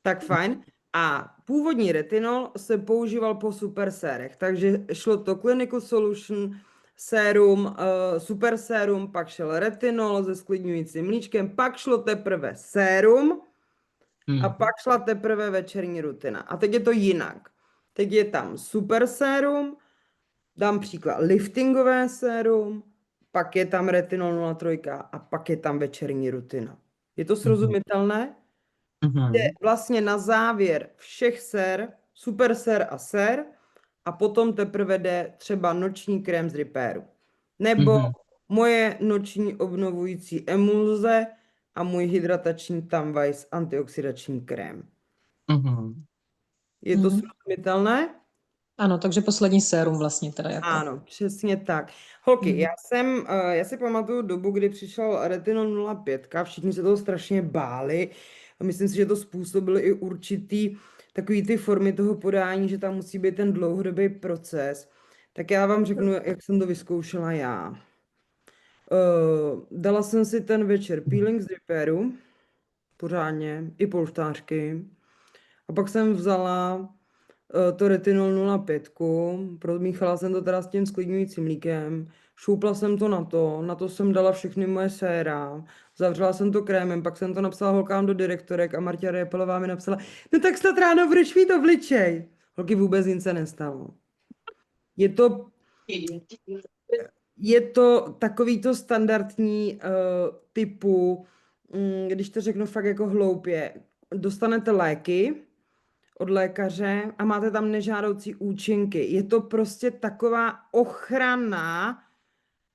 Tak fajn. A původní retinol se používal po super sérech, takže šlo to Clinical Solution, sérum, super sérum, pak šel retinol se sklidňujícím mlíčkem, pak šlo teprve sérum a pak šla teprve večerní rutina. A teď je to jinak. Teď je tam super sérum, dám příklad liftingové sérum, pak je tam retinol 0,3 a pak je tam večerní rutina. Je to srozumitelné? Je vlastně na závěr všech sér, super sér a sér a potom teprve jde třeba noční krém z Repairu. Nebo moje noční obnovující emulze a můj hydratační Tam Weiss antioxidační krém. Je to srozumitelné? Ano, takže poslední sérum vlastně teda jako. Ano, přesně tak. Holky, já si pamatuju dobu, kdy přišel retinol 0,5, všichni se toho strašně báli. A myslím si, že to způsobilo i určitý takový ty formy toho podání, že tam musí být ten dlouhodobý proces. Tak já vám řeknu, jak jsem to vyzkoušela já. Dala jsem si ten večer peeling z Repairu, pořádně, i polštářky. A pak jsem vzala to retinol 0,5, promíchala jsem to teda s tím sklidňujícím mlíkem, šoupla jsem to na to jsem dala všechny moje séra, zavřela jsem to krémem, pak jsem to napsala holkám do direktorek a Marta Répelová mi napsala, no tak snad ráno budeš mít obličej. Holky, vůbec nic se nestalo. Je to takový to standardní typu, když to řeknu fakt jako hloupě, dostanete léky od lékaře a máte tam nežádoucí účinky. Je to prostě taková ochrana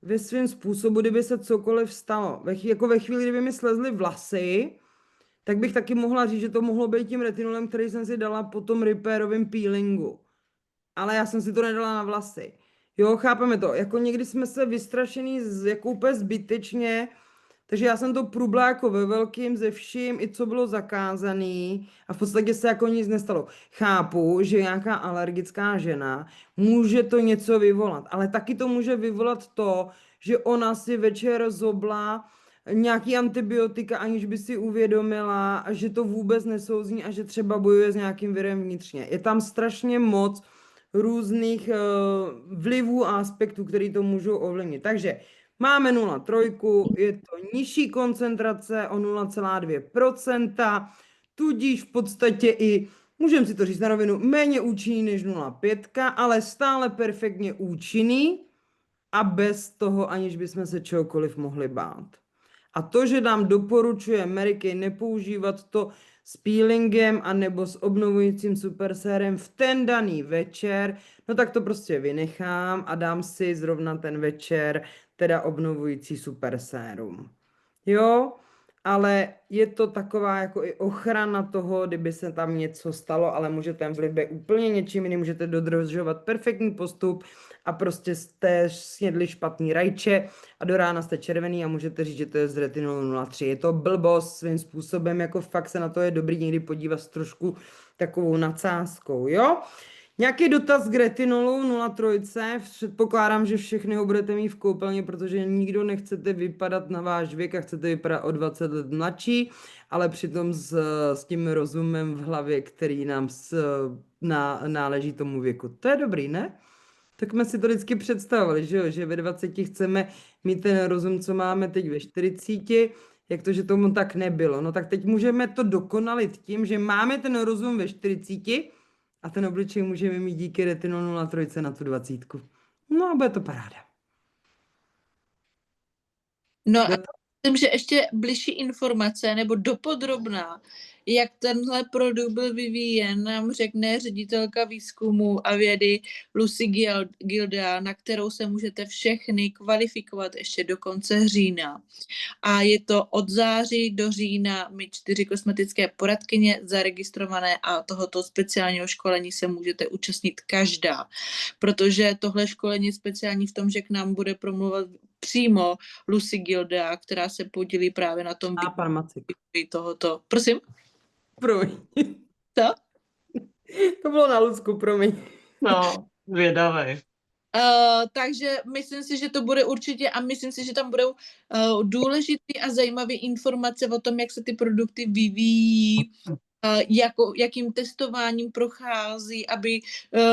ve svém způsobu, kdyby se cokoliv stalo. Jako ve chvíli, kdyby mi slezly vlasy, tak bych taky mohla říct, že to mohlo být tím retinolem, který jsem si dala po tom Repairovém peelingu. Ale já jsem si to nedala na vlasy. Jo, chápeme to. Jako někdy jsme se vystrašený jako úplně zbytečně, takže já jsem to prubla jako ve velkým ze vším, i co bylo zakázaný a v podstatě se jako nic nestalo. Chápu, že nějaká alergická žena může to něco vyvolat, ale taky to může vyvolat to, že ona si večer zobla nějaký antibiotika, aniž by si uvědomila, a že to vůbec nesouzní a že třeba bojuje s nějakým virem vnitřně. Je tam strašně moc různých vlivů a aspektů, které to můžou ovlivnit. Takže máme 0,3, je to nižší koncentrace o 0,2%, tudíž v podstatě i, můžeme si to říct na rovinu, méně účinný než 0,5, ale stále perfektně účinný a bez toho, aniž bychom se čehokoliv mohli bát. A to, že nám doporučuje Mary Kay nepoužívat to s peelingem anebo s obnovujícím super sérem v ten daný večer, no tak to prostě vynechám a dám si zrovna ten večer teda obnovující super sérum. Jo? ale je to taková jako i ochrana toho, kdyby se tam něco stalo, ale může ten vliv být úplně něčím jiným, můžete dodržovat perfektní postup a prostě jste snědli špatný rajče a do rána jste červený a můžete říct, že to je z retinolu 0,3. Je to blbost svým způsobem, jako fakt se na to je dobrý někdy podívat s trošku takovou nadsázkou, jo? Nějaký dotaz k retinolu 0,3. Předpokládám, že všechny ho budete mít v koupelně, protože nikdo nechcete vypadat na váš věk a chcete vypadat o 20 let mladší, ale přitom s tím rozumem v hlavě, který nám náleží tomu věku. To je dobrý, ne? Tak jsme si to vždycky představovali, že jo? Že ve 20 chceme mít ten rozum, co máme teď ve 40, jak to, že tomu tak nebylo. No tak teď můžeme to dokonalit tím, že máme ten rozum ve 40 a ten obličej můžeme mít díky retinolu 0,3 na tu 20. No a bude to paráda. No a myslím, že ještě bližší informace nebo dopodrobná, jak tenhle produkt byl vyvíjen, nám řekne ředitelka výzkumu a vědy Lucy Gilda, na kterou se můžete všechny kvalifikovat ještě do konce října. A je to od září do října, my 4 kosmetické poradkyně zaregistrované a tohoto speciálního školení se můžete účastnit každá, protože tohle školení je speciální v tom, že k nám bude promluvat přímo Lucy Gilda, která se podílí právě na tom A pan Macik. vývoji tohoto. Prosím? Promiň. Co? To bylo na Lucku, promiň. No, zvědavej. Takže myslím si, že to bude určitě a myslím si, že tam budou důležité a zajímavé informace o tom, jak se ty produkty vyvíjí, jakým testováním prochází, aby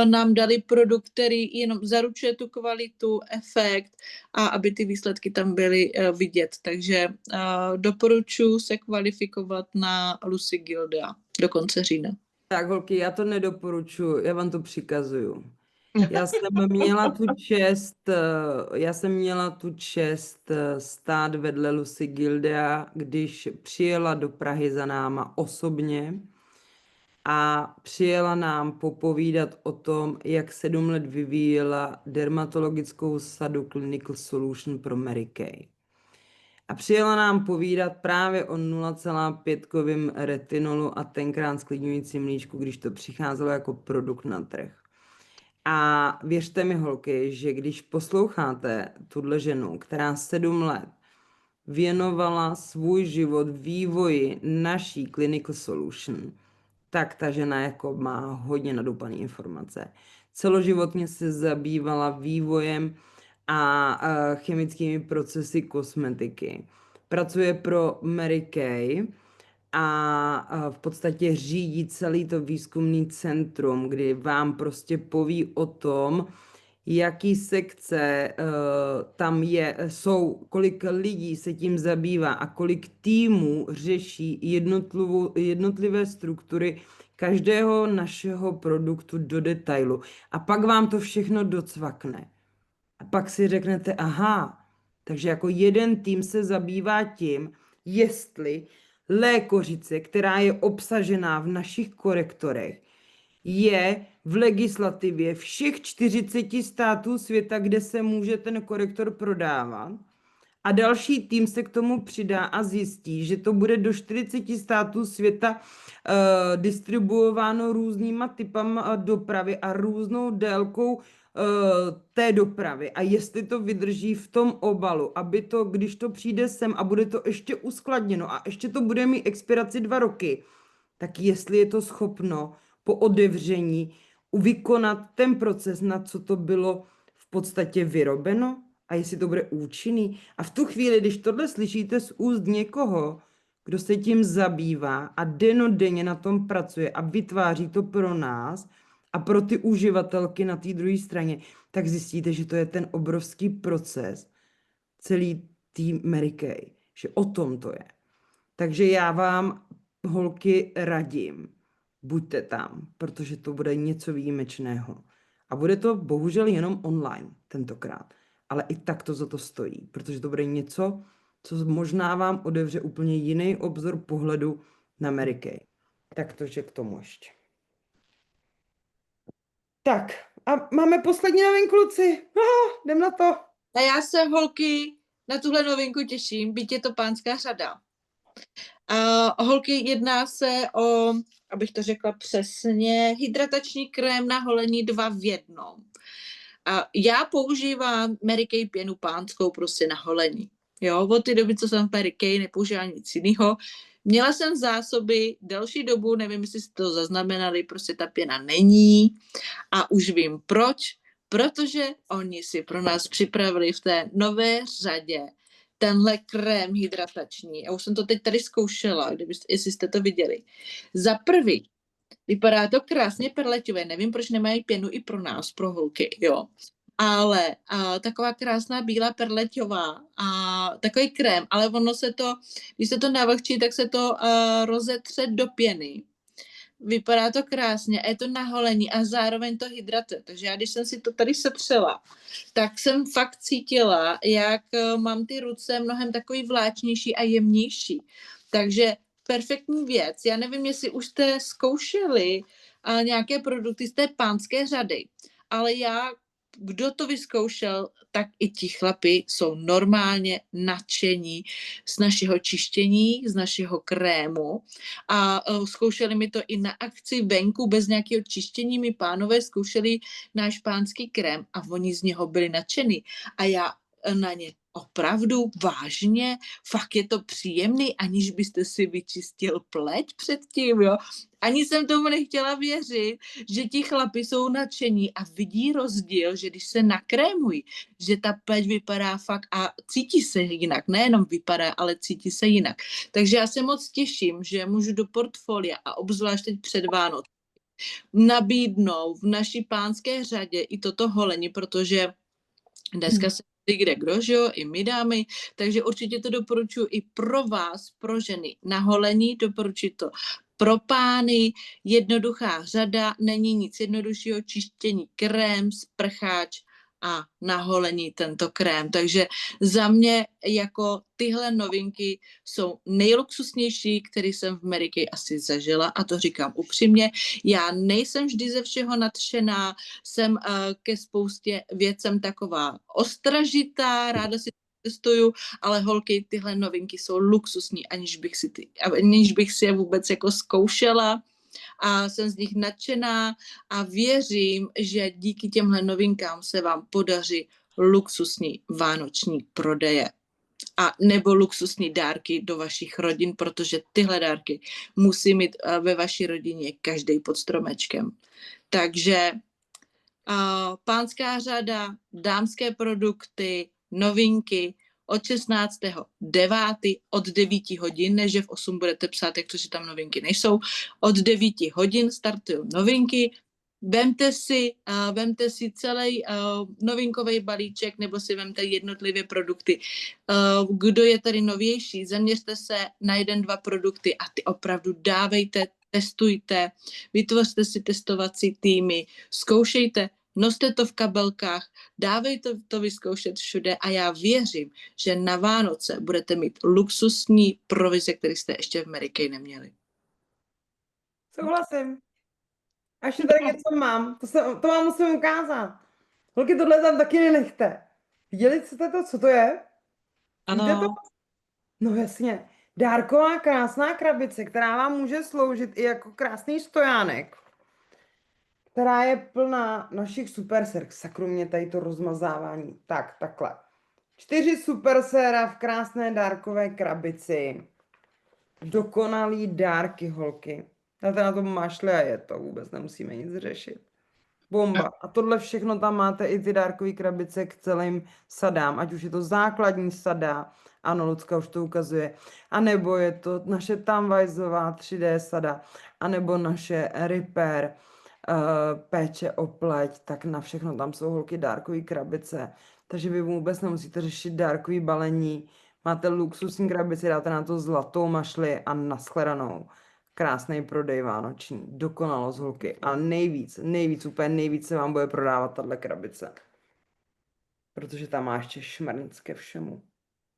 nám dali produkt, který jenom zaručuje tu kvalitu, efekt a aby ty výsledky tam byly vidět. Takže doporučuji se kvalifikovat na Lucy Gilda do konce října. Tak holky, já to nedoporučuji, já vám to přikazuju. Já jsem měla tu čest stát vedle Lucy Gilda, když přijela do Prahy za náma osobně a přijela nám popovídat o tom, jak 7 let vyvíjela dermatologickou sadu Clinical Solution pro Mary Kay. A přijela nám povídat právě o 0,5 retinolu a tenkrát sklidňujícím mlíčku, když to přicházelo jako produkt na trh. A věřte mi, holky, že když posloucháte tuhle ženu, která 7 let věnovala svůj život vývoji naší Clinical Solution, tak ta žena jako má hodně nadupané informace. Celoživotně se zabývala vývojem a chemickými procesy kosmetiky. Pracuje pro Mary Kay a v podstatě řídí celý to výzkumný centrum, kdy vám prostě poví o tom, jaký sekce tam jsou, kolik lidí se tím zabývá a kolik týmů řeší jednotlivé struktury každého našeho produktu do detailu. A pak vám to všechno docvakne. A pak si řeknete, aha, takže jako jeden tým se zabývá tím, jestli lékořice, která je obsažená v našich korektorech, je v legislativě všech 40 států světa, kde se může ten korektor prodávat. A další tým se k tomu přidá a zjistí, že to bude do 40 států světa distribuováno různýma typama dopravy a různou délkou té dopravy. A jestli to vydrží v tom obalu, aby to, když to přijde sem a bude to ještě uskladněno a ještě to bude mít expiraci 2 roky, tak jestli je to schopno po otevření vykonat ten proces, na co to bylo v podstatě vyrobeno a jestli to bude účinný. A v tu chvíli, když tohle slyšíte z úst někoho, kdo se tím zabývá a dennodenně na tom pracuje a vytváří to pro nás a pro ty uživatelky na té druhé straně, tak zjistíte, že to je ten obrovský proces celý tým Mary Kay, že o tom to je. Takže já vám, holky, radím, buďte tam, protože to bude něco výjimečného. A bude to bohužel jenom online tentokrát. Ale i tak to za to stojí, protože to bude něco, co možná vám otevře úplně jiný obzor pohledu na Mary Kay. Tak tože k tomu ještě. Tak, a máme poslední novinku, Luci. Jdem na to. A já se, holky, na tuhle novinku těším, byť je to pánská řada. Holky, jedná se o, abych to řekla přesně, hydratační krém na holení 2 v 1. A já používám Mary Kay pěnu pánskou prostě na holení. Jo, od té doby, co jsem v Mary Kay, nepoužívám nic jiného. Měla jsem zásoby delší dobu, nevím, jestli jste to zaznamenali, prostě ta pěna není a už vím proč, protože oni si pro nás připravili v té nové řadě tenhle krém hydratační. Já už jsem to teď tady zkoušela, jestli jste to viděli. Za prvý, vypadá to krásně perleťové, nevím, proč nemají pěnu i pro nás, pro holky, jo. Ale taková krásná bílá perleťová a takový krém, ale ono se to, když se to navlhčí, tak se to rozetře do pěny. Vypadá to krásně a je to na holení a zároveň to hydratuje. Takže já, když jsem si to tady setřela, tak jsem fakt cítila, jak mám ty ruce mnohem takový vláčnější a jemnější. Takže perfektní věc. Já nevím, jestli už jste zkoušeli nějaké produkty z té pánské řady, ale kdo to vyzkoušel, tak i ti chlapi jsou normálně nadšení z našeho čištění, z našeho krému a zkoušeli mi to i na akci venku bez nějakého čištění. Mi pánové zkoušeli náš pánský krém a oni z něho byli nadšení a já na ně opravdu vážně, fakt je to příjemný, aniž byste si vyčistil pleť předtím, jo. Ani jsem tomu nechtěla věřit, že ti chlapi jsou nadšení a vidí rozdíl, že když se nakrémují, že ta pleť vypadá fakt a cítí se jinak, nejenom vypadá, ale cítí se jinak. Takže já se moc těším, že můžu do portfolia a obzvlášť teď před Vánoc nabídnou v naší pánské řadě i toto holení, protože dneska se kde kdo, že jo, i my dámy, takže určitě to doporučuji i pro vás, pro ženy na holení, doporučuji to pro pány, jednoduchá řada, není nic jednoduššího, čištění krém, sprcháč a na holení tento krém. Takže za mě jako tyhle novinky jsou nejluxusnější, které jsem v Mary Kay asi zažila a to říkám upřímně. Já nejsem vždy ze všeho nadšená, jsem ke spoustě věcem taková ostražitá, ráda si testuju, ale holky, tyhle novinky jsou luxusní, aniž bych si je vůbec jako zkoušela a jsem z nich nadšená a věřím, že díky těmhle novinkám se vám podaří luxusní vánoční prodeje a nebo luxusní dárky do vašich rodin, protože tyhle dárky musí mít ve vaší rodině každý pod stromečkem. Takže pánská řada, dámské produkty, novinky od 16.9. od 9 hodin, ne že v 8 budete psát, jak to, že tam novinky nejsou. Od 9 hodin startují novinky. Vemte si celý novinkový balíček nebo si vemte jednotlivé produkty. Kdo je tady novější, zaměřte se na 1-2 produkty a ty opravdu dávejte, testujte, vytvořte si testovací týmy, zkoušejte, noste to v kabelkách, dávejte to vyzkoušet všude a já věřím, že na Vánoce budete mít luxusní provize, které jste ještě v Mary Kay neměli. Souhlasím. A ještě tady něco mám, to vám musím ukázat. Holky, tohle tam taky nenechte. Viděli jste to, co to je? Ano. Víte to? No jasně. Dárková krásná krabice, která vám může sloužit i jako krásný stojánek, která je plná našich super sér. Sakru mě tady to rozmazávání. Tak, takhle. 4 super séra v krásné dárkové krabici. Dokonalý dárky, holky. Dáte na to mašle a je to, vůbec nemusíme nic řešit. Bomba. A tohle všechno tam máte i ty dárkové krabice k celým sadám, ať už je to základní sada, ano, Lucka už to ukazuje, anebo je to naše Tannweisová 3D sada, anebo naše Repair, péče o pleť, tak na všechno tam jsou holky dárkové krabice, takže vy vůbec nemusíte řešit dárkový balení, máte luxusní krabici, dáte na to zlatou mašli a nashledanou. Krásný prodej vánoční, dokonalost holky a nejvíc se vám bude prodávat tahle krabice. Protože tam má ještě šmrnc ke všemu.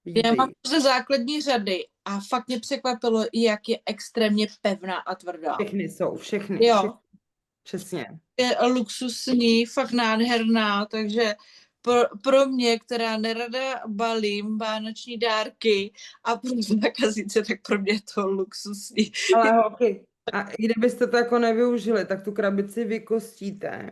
Vidíte Já mám ji? ze základní řady a fakt mě překvapilo, jak je extrémně pevná a tvrdá. Všechny jsou, všechny. Jo. Všechny. Přesně. Je luxusní, fakt nádherná, takže pro mě, která nerada balím vánoční dárky a pro zákaznice, tak pro mě je to luxusní. Ale holky, a i kdybyste to jako nevyužili, tak tu krabici vykostíte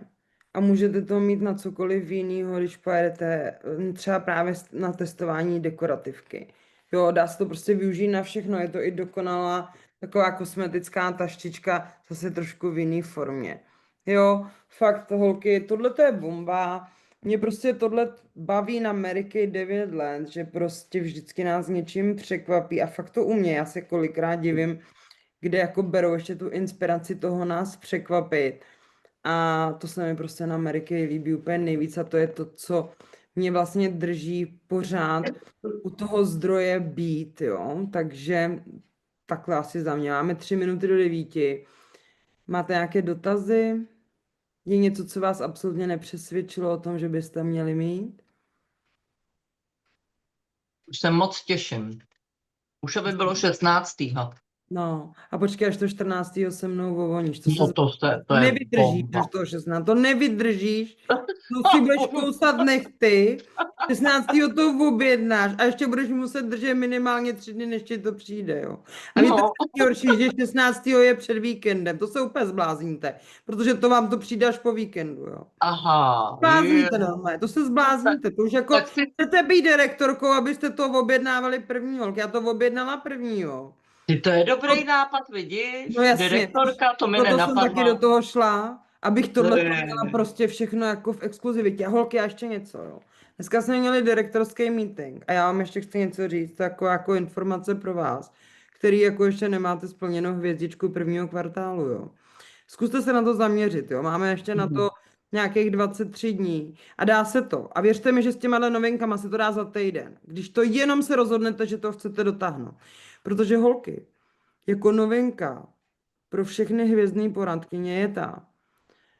a můžete to mít na cokoliv jinýho, když pojedete třeba právě na testování dekorativky. Jo, dá se to prostě využít na všechno, je to i dokonalá taková kosmetická taštička, zase trošku v jiný formě. Jo, fakt, holky, tohle to je bomba. Mě prostě tohle baví na Mary Kay 9 let, že prostě vždycky nás něčím překvapí a fakt to umě. Já se kolikrát divím, kde jako berou ještě tu inspiraci toho nás překvapit. A to se mi prostě na Mary Kay líbí úplně nejvíc a to je to, co mě vlastně drží pořád u toho zdroje být, jo. Takže takhle asi za mě. Máme 3 minuty do 9. Máte nějaké dotazy? Je něco, co vás absolutně nepřesvědčilo o tom, že byste měli mít? Už se moc těším. Už aby bylo 16. No, a počkej, až to 14. se mnou vovoníš. To No se to je nevydržíš bomba. až toho 16. To nevydržíš. To si budeš kousat nechty. 16. to objednáš a ještě budeš muset držet minimálně 3 dny, než ti to přijde, jo. A víte, No. co je horší, že 16. je před víkendem. To se úplně zblázníte, protože to vám to přijde až po víkendu, jo. Aha. Zblázníte normálně, to se zblázníte. To už jako Tak si, chcete být direktorkou, abyste to objednávali prvního. Já to objednala prvního. to je dobrý nápad, vidíš? No jasně. Direktorka, to mi Proto jsem taky do nenapadlo. toho šla, abych tohle To je- měla prostě všechno jako v exkluzivitě. Holky, a ještě něco, jo. Dneska jsme měli direktorský meeting a já vám ještě chci něco říct, jako informace pro vás, který jako ještě nemáte splněnou hvězdičku prvního kvartálu, jo. Zkuste se na to zaměřit, jo. Máme ještě na to nějakých 23 dní a dá se to. A věřte mi, že s těma novinkama se to dá za týden. Když to jenom se rozhodnete, že to chcete dotáhnout. Protože holky, jako novinka pro všechny hvězdné poradkyně je ta,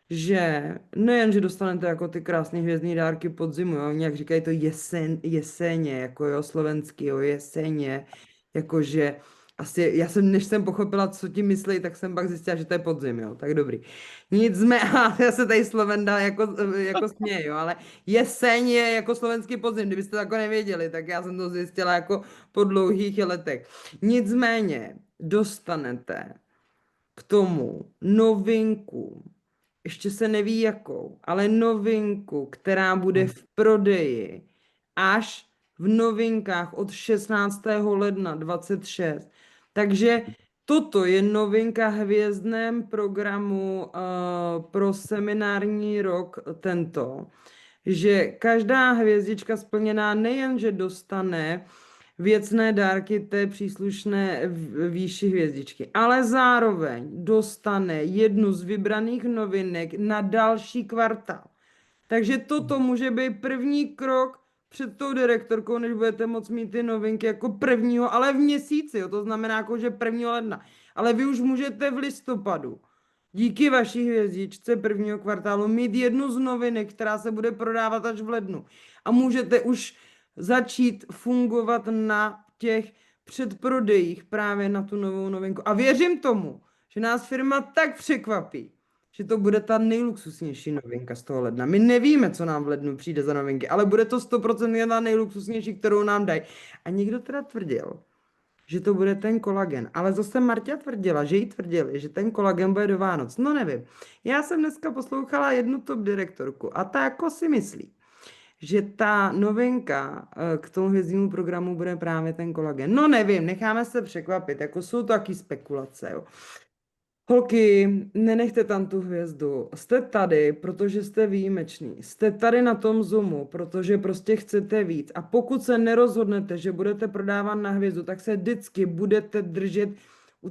že nejen, že dostanete jako ty krásné hvězdné dárky podzimu, jo, nějak říkají to jeseně, jako jo, slovenský, jo, jeseně, jakože asi, než jsem pochopila, co ti myslí, tak jsem pak zjistila, že to je podzim, jo, tak dobrý. Já se tady Slovenda jako směju, jo, ale jeseň je jako slovenský podzim, kdybyste to jako nevěděli, tak já jsem to zjistila jako po dlouhých letech. Nicméně dostanete k tomu novinku, ještě se neví jakou, ale novinku, která bude v prodeji až v novinkách od 16. ledna 26. Takže toto je novinka v hvězdném programu pro seminární rok tento, že každá hvězdička splněná nejenže dostane věcné dárky té příslušné výši hvězdičky, ale zároveň dostane jednu z vybraných novinek na další kvartál. Takže toto může být první krok před tou direktorkou, než budete moct mít ty novinky jako prvního, ale v měsíci, jo, to znamená jako, že 1. ledna. Ale vy už můžete v listopadu díky vaší hvězdičce prvního kvartálu mít jednu z novinek, která se bude prodávat až v lednu. A můžete už začít fungovat na těch předprodejích právě na tu novou novinku. A věřím tomu, že nás firma tak překvapí, že to bude ta nejluxusnější novinka z toho ledna. My nevíme, co nám v lednu přijde za novinky, ale bude to 100% ta nejluxusnější, kterou nám dají. A někdo teda tvrdil, že to bude ten kolagen. Ale zase Marta tvrdila, že jí tvrdili, že ten kolagen bude do Vánoc. No nevím. Já jsem dneska poslouchala jednu top direktorku a ta jako si myslí, že ta novinka k tomu hvězdnému programu bude právě ten kolagen. No nevím, necháme se překvapit, jako jsou to taky spekulace, jo. Holky, nenechte tam tu hvězdu. Jste tady, protože jste výjimeční. Jste tady na tom Zoomu, protože prostě chcete víc. A pokud se nerozhodnete, že budete prodávat na hvězdu, tak se vždycky budete držet,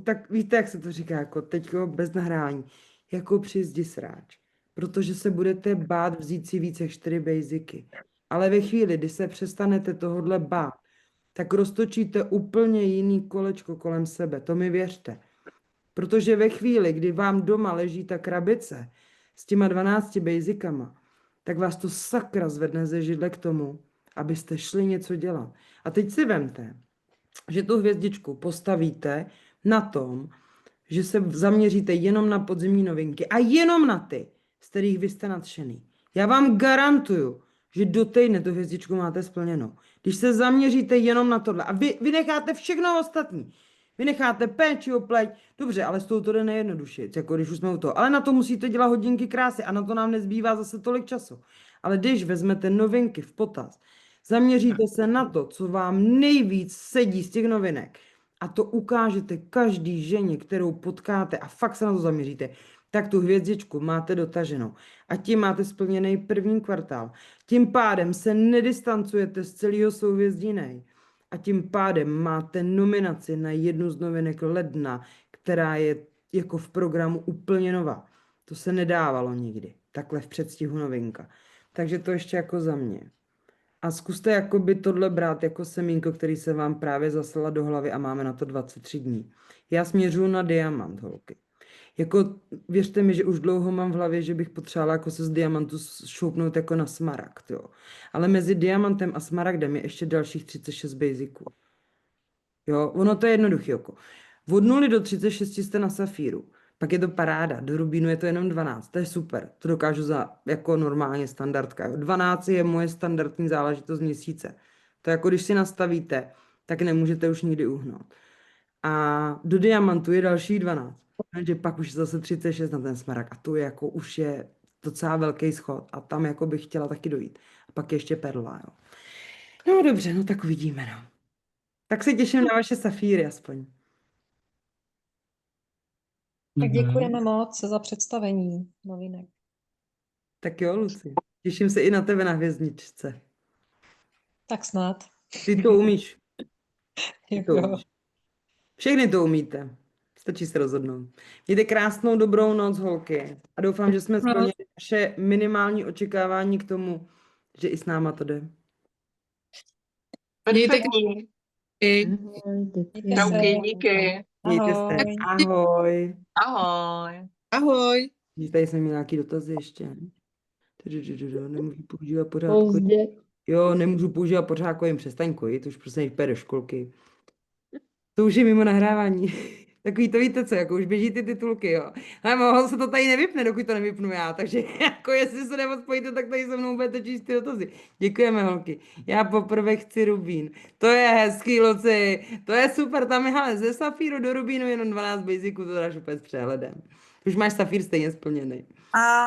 tak víte, jak se to říká, jako teďko bez nahrání, jako při zdi sráč. Protože se budete bát vzít si více jak 4 basicy. Ale ve chvíli, kdy se přestanete tohodle bát, tak roztočíte úplně jiný kolečko kolem sebe. To mi věřte. Protože ve chvíli, kdy vám doma leží ta krabice s těma 12 basicama, tak vás to sakra zvedne ze židle k tomu, abyste šli něco dělat. A teď si vemte, že tu hvězdičku postavíte na tom, že se zaměříte jenom na podzimní novinky a jenom na ty, z kterých vy jste nadšený. Já vám garantuju, že do týdne tu hvězdičku máte splněnou. Když se zaměříte jenom na tohle a vy necháte všechno ostatní, vy necháte péči, pleť, dobře, ale s tou to jde nejjednodušeji, jako když už jsme u toho. Ale na to musíte dělat hodinky krásy a na to nám nezbývá zase tolik času. Ale když vezmete novinky v potaz, zaměříte se na to, co vám nejvíc sedí z těch novinek a to ukážete každý ženě, kterou potkáte a fakt se na to zaměříte, tak tu hvězdičku máte dotaženou. A tím máte splněný první kvartál. Tím pádem se nedistancujete z celého souhvězdí. A tím pádem máte nominaci na jednu z novinek ledna, která je jako v programu úplně nová. To se nedávalo nikdy. Takhle v předstihu novinka. Takže to ještě jako za mě. A zkuste jakoby tohle brát jako semínko, který se vám právě zaslala do hlavy a máme na to 23 dní. Já směřuju na diamant, holky. Jako věřte mi, že už dlouho mám v hlavě, že bych potřebovala jako se z diamantu šoupnout jako na smaragd, jo. Ale mezi diamantem a smaragdem je ještě dalších 36 basiců. Jo, ono to je jednoduché jako. Od 0 do 36 jste na safíru, pak je to paráda, do rubínu je to jenom 12, to je super, to dokážu za jako normálně standardka. Jo. 12 je moje standardní záležitost měsíce. To jako když si nastavíte, tak nemůžete už nikdy uhnout. A do diamantu je dalších 12. Takže pak už je zase 36 na ten smaragd a to je jako už je docela velký schod a tam jako bych chtěla taky dojít. A pak je ještě perla, jo. No dobře, no tak uvidíme, no. Tak se těším na vaše safíry aspoň. Tak děkujeme moc za představení novinek. Tak jo, Luci. Těším se i na tebe na hvězdničce. Tak snad. Ty to umíš. Ty to Jo. umíš. Všechny to umíte. Stačí se rozhodnout. Mějte krásnou dobrou noc, holky. A doufám, že jsme splnili naše minimální očekávání k tomu, že i s náma to jde. Mějte Perfektní. Mějte se. Čauky, díky. Mějte se. Ahoj. Ahoj. Ahoj. Ahoj. Tady jsme měli nějaký dotazy ještě. Nemůžu používat pořádku. Pozdě. Jo, nemůžu používat pořádku, jim přestaň kojit, už prostě nejpůjde do školky. To už je mimo nahrávání. Takový to víte co, jako už běží ty titulky, jo. Ale mohlo se to tady nevypne, dokud to nevypnu já, takže jako jestli se neodpojíte, tak tady se mnou budete číst ty dotazy. Děkujeme, holky. Já poprvé chci rubín. To je hezký, Luci. To je super, tam je, hele, ze safíru do rubínu jenom 12 basiců, to dáš úplně s přehledem. Už máš safír stejně splněný. A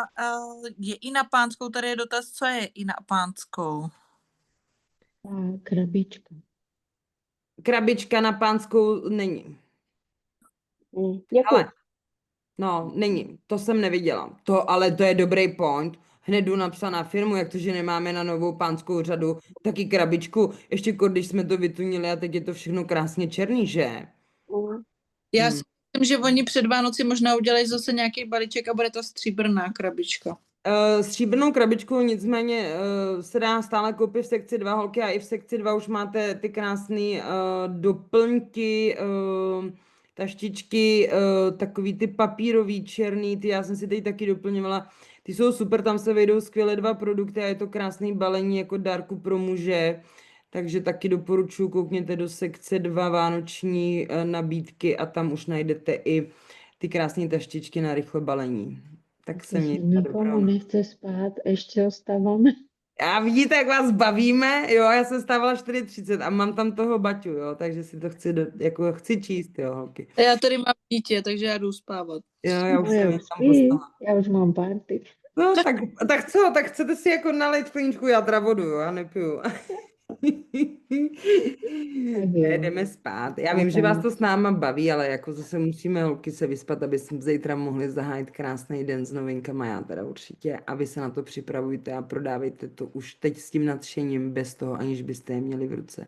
je i na pánskou, tady je dotaz, co je i na pánskou. A krabička. Krabička na pánskou není. Jakou? Ale, no, není. To jsem neviděla. Ale to je dobrý point. Hned jdu napsat na firmu, jak to, že nemáme na novou pánskou řadu taky krabičku. Ještě když jsme to vytunili a teď je to všechno krásně černý, že? Já si myslím, že oni před Vánoci možná udělají zase nějaký balíček a bude to stříbrná krabička. Stříbrnou krabičku nicméně se dá stále koupit v sekci 2, holky, a i v sekci 2 už máte ty krásné doplňky, taštičky, takový ty papírový, černý, ty já jsem si teď taky doplňovala. Ty jsou super, tam se vejdou skvěle 2 produkty a je to krásný balení jako dárku pro muže. Takže taky doporučuji, koukněte do sekce 2 vánoční nabídky a tam už najdete i ty krásné taštičky na rychle balení. Tak se mějte Nikomu dobrou. nechce spát, ještě ostáváme. A vidíte, jak vás bavíme, jo, já jsem stávala 4:30 a mám tam toho Baťu, jo, takže si to chci číst, jo, holky. Já tady mám dítě, takže já jdu spávat. Jo, já už No, jsem já je už tam spím, poslala. já už mám party. No, tak co, tak chcete si jako nalejt skleničku, já teda vodu, jo, já nepiju. Ne, jdeme spát. Já vím, že vás to s náma baví, ale jako zase musíme holky se vyspat, aby jsme zítra mohli zahájit krásný den s novinkama, já teda určitě. A vy se na to připravujte a prodávejte to už teď s tím nadšením, bez toho, aniž byste je měli v ruce.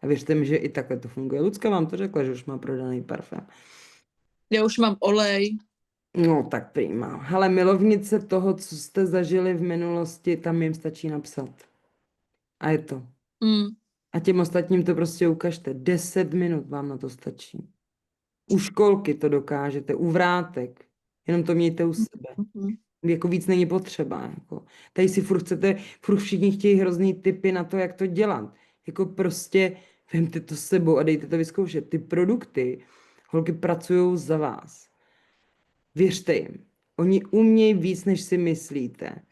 A věřte mi, že i takhle to funguje. Lucka vám to řekla, že už má prodaný parfém. Já už mám olej. No, tak prima. Hele, milovnice toho, co jste zažili v minulosti, tam jim stačí napsat. A je to. A těm ostatním to prostě ukažte. 10 minut vám na to stačí. U školky to dokážete, u vrátek. Jenom to mějte u sebe. Jako víc není potřeba. Jako. Tady si furt všichni chtějí hrozný tipy na to, jak to dělat. Jako prostě vemte to s sebou a dejte to vyzkoušet. Ty produkty, holky pracují za vás. Věřte jim. Oni umějí víc, než si myslíte.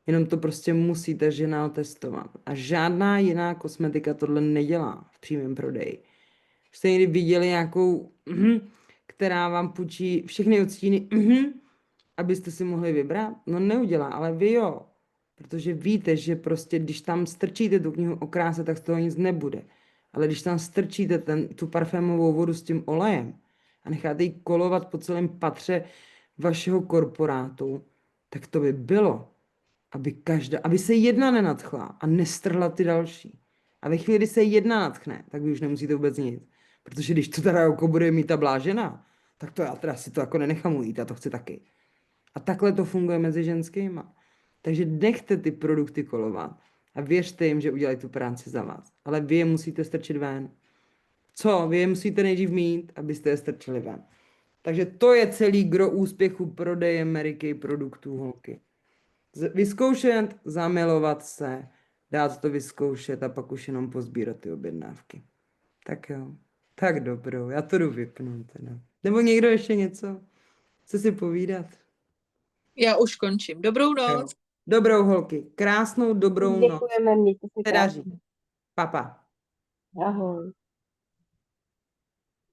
Jenom to prostě musí ta žena otestovat. A žádná jiná kosmetika tohle nedělá v přímém prodeji. Jste někdy viděli nějakou, která vám půjčí všechny odstíny, abyste si mohli vybrat? No neudělá, ale vy jo. Protože víte, že prostě, když tam strčíte tu knihu o kráse, tak z toho nic nebude. Ale když tam strčíte tu parfémovou vodu s tím olejem a necháte ji kolovat po celém patře vašeho korporátu, tak to by bylo, aby se jedna nenadchla a nestrhla ty další. A ve chvíli, kdy se jedna nadchne, tak vy už nemusíte vůbec nic. Protože když to teda jako bude mít ta blážena, tak to já teda si to jako nenechám ujít, já to chci taky. A takhle to funguje mezi ženskýma. Takže nechte ty produkty kolovat a věřte jim, že udělají tu práci za vás. Ale vy je musíte strčit ven. Co? Vy je musíte nejdřív mít, abyste je strčili ven. Takže to je celý gro úspěchu prodeje Mary Kay produktů, holky. Vyzkoušet, zamilovat se, dát to vyzkoušet a pak už jenom pozbírat ty objednávky. Tak jo. Tak dobrou, já to jdu vypnout teda. Nebo někdo ještě něco? Chce si povídat? Já už končím. Dobrou Jo. noc. Dobrou holky, krásnou dobrou noc. Děkujeme, mějte se Teda krásně. žít. Papa. Ahoj.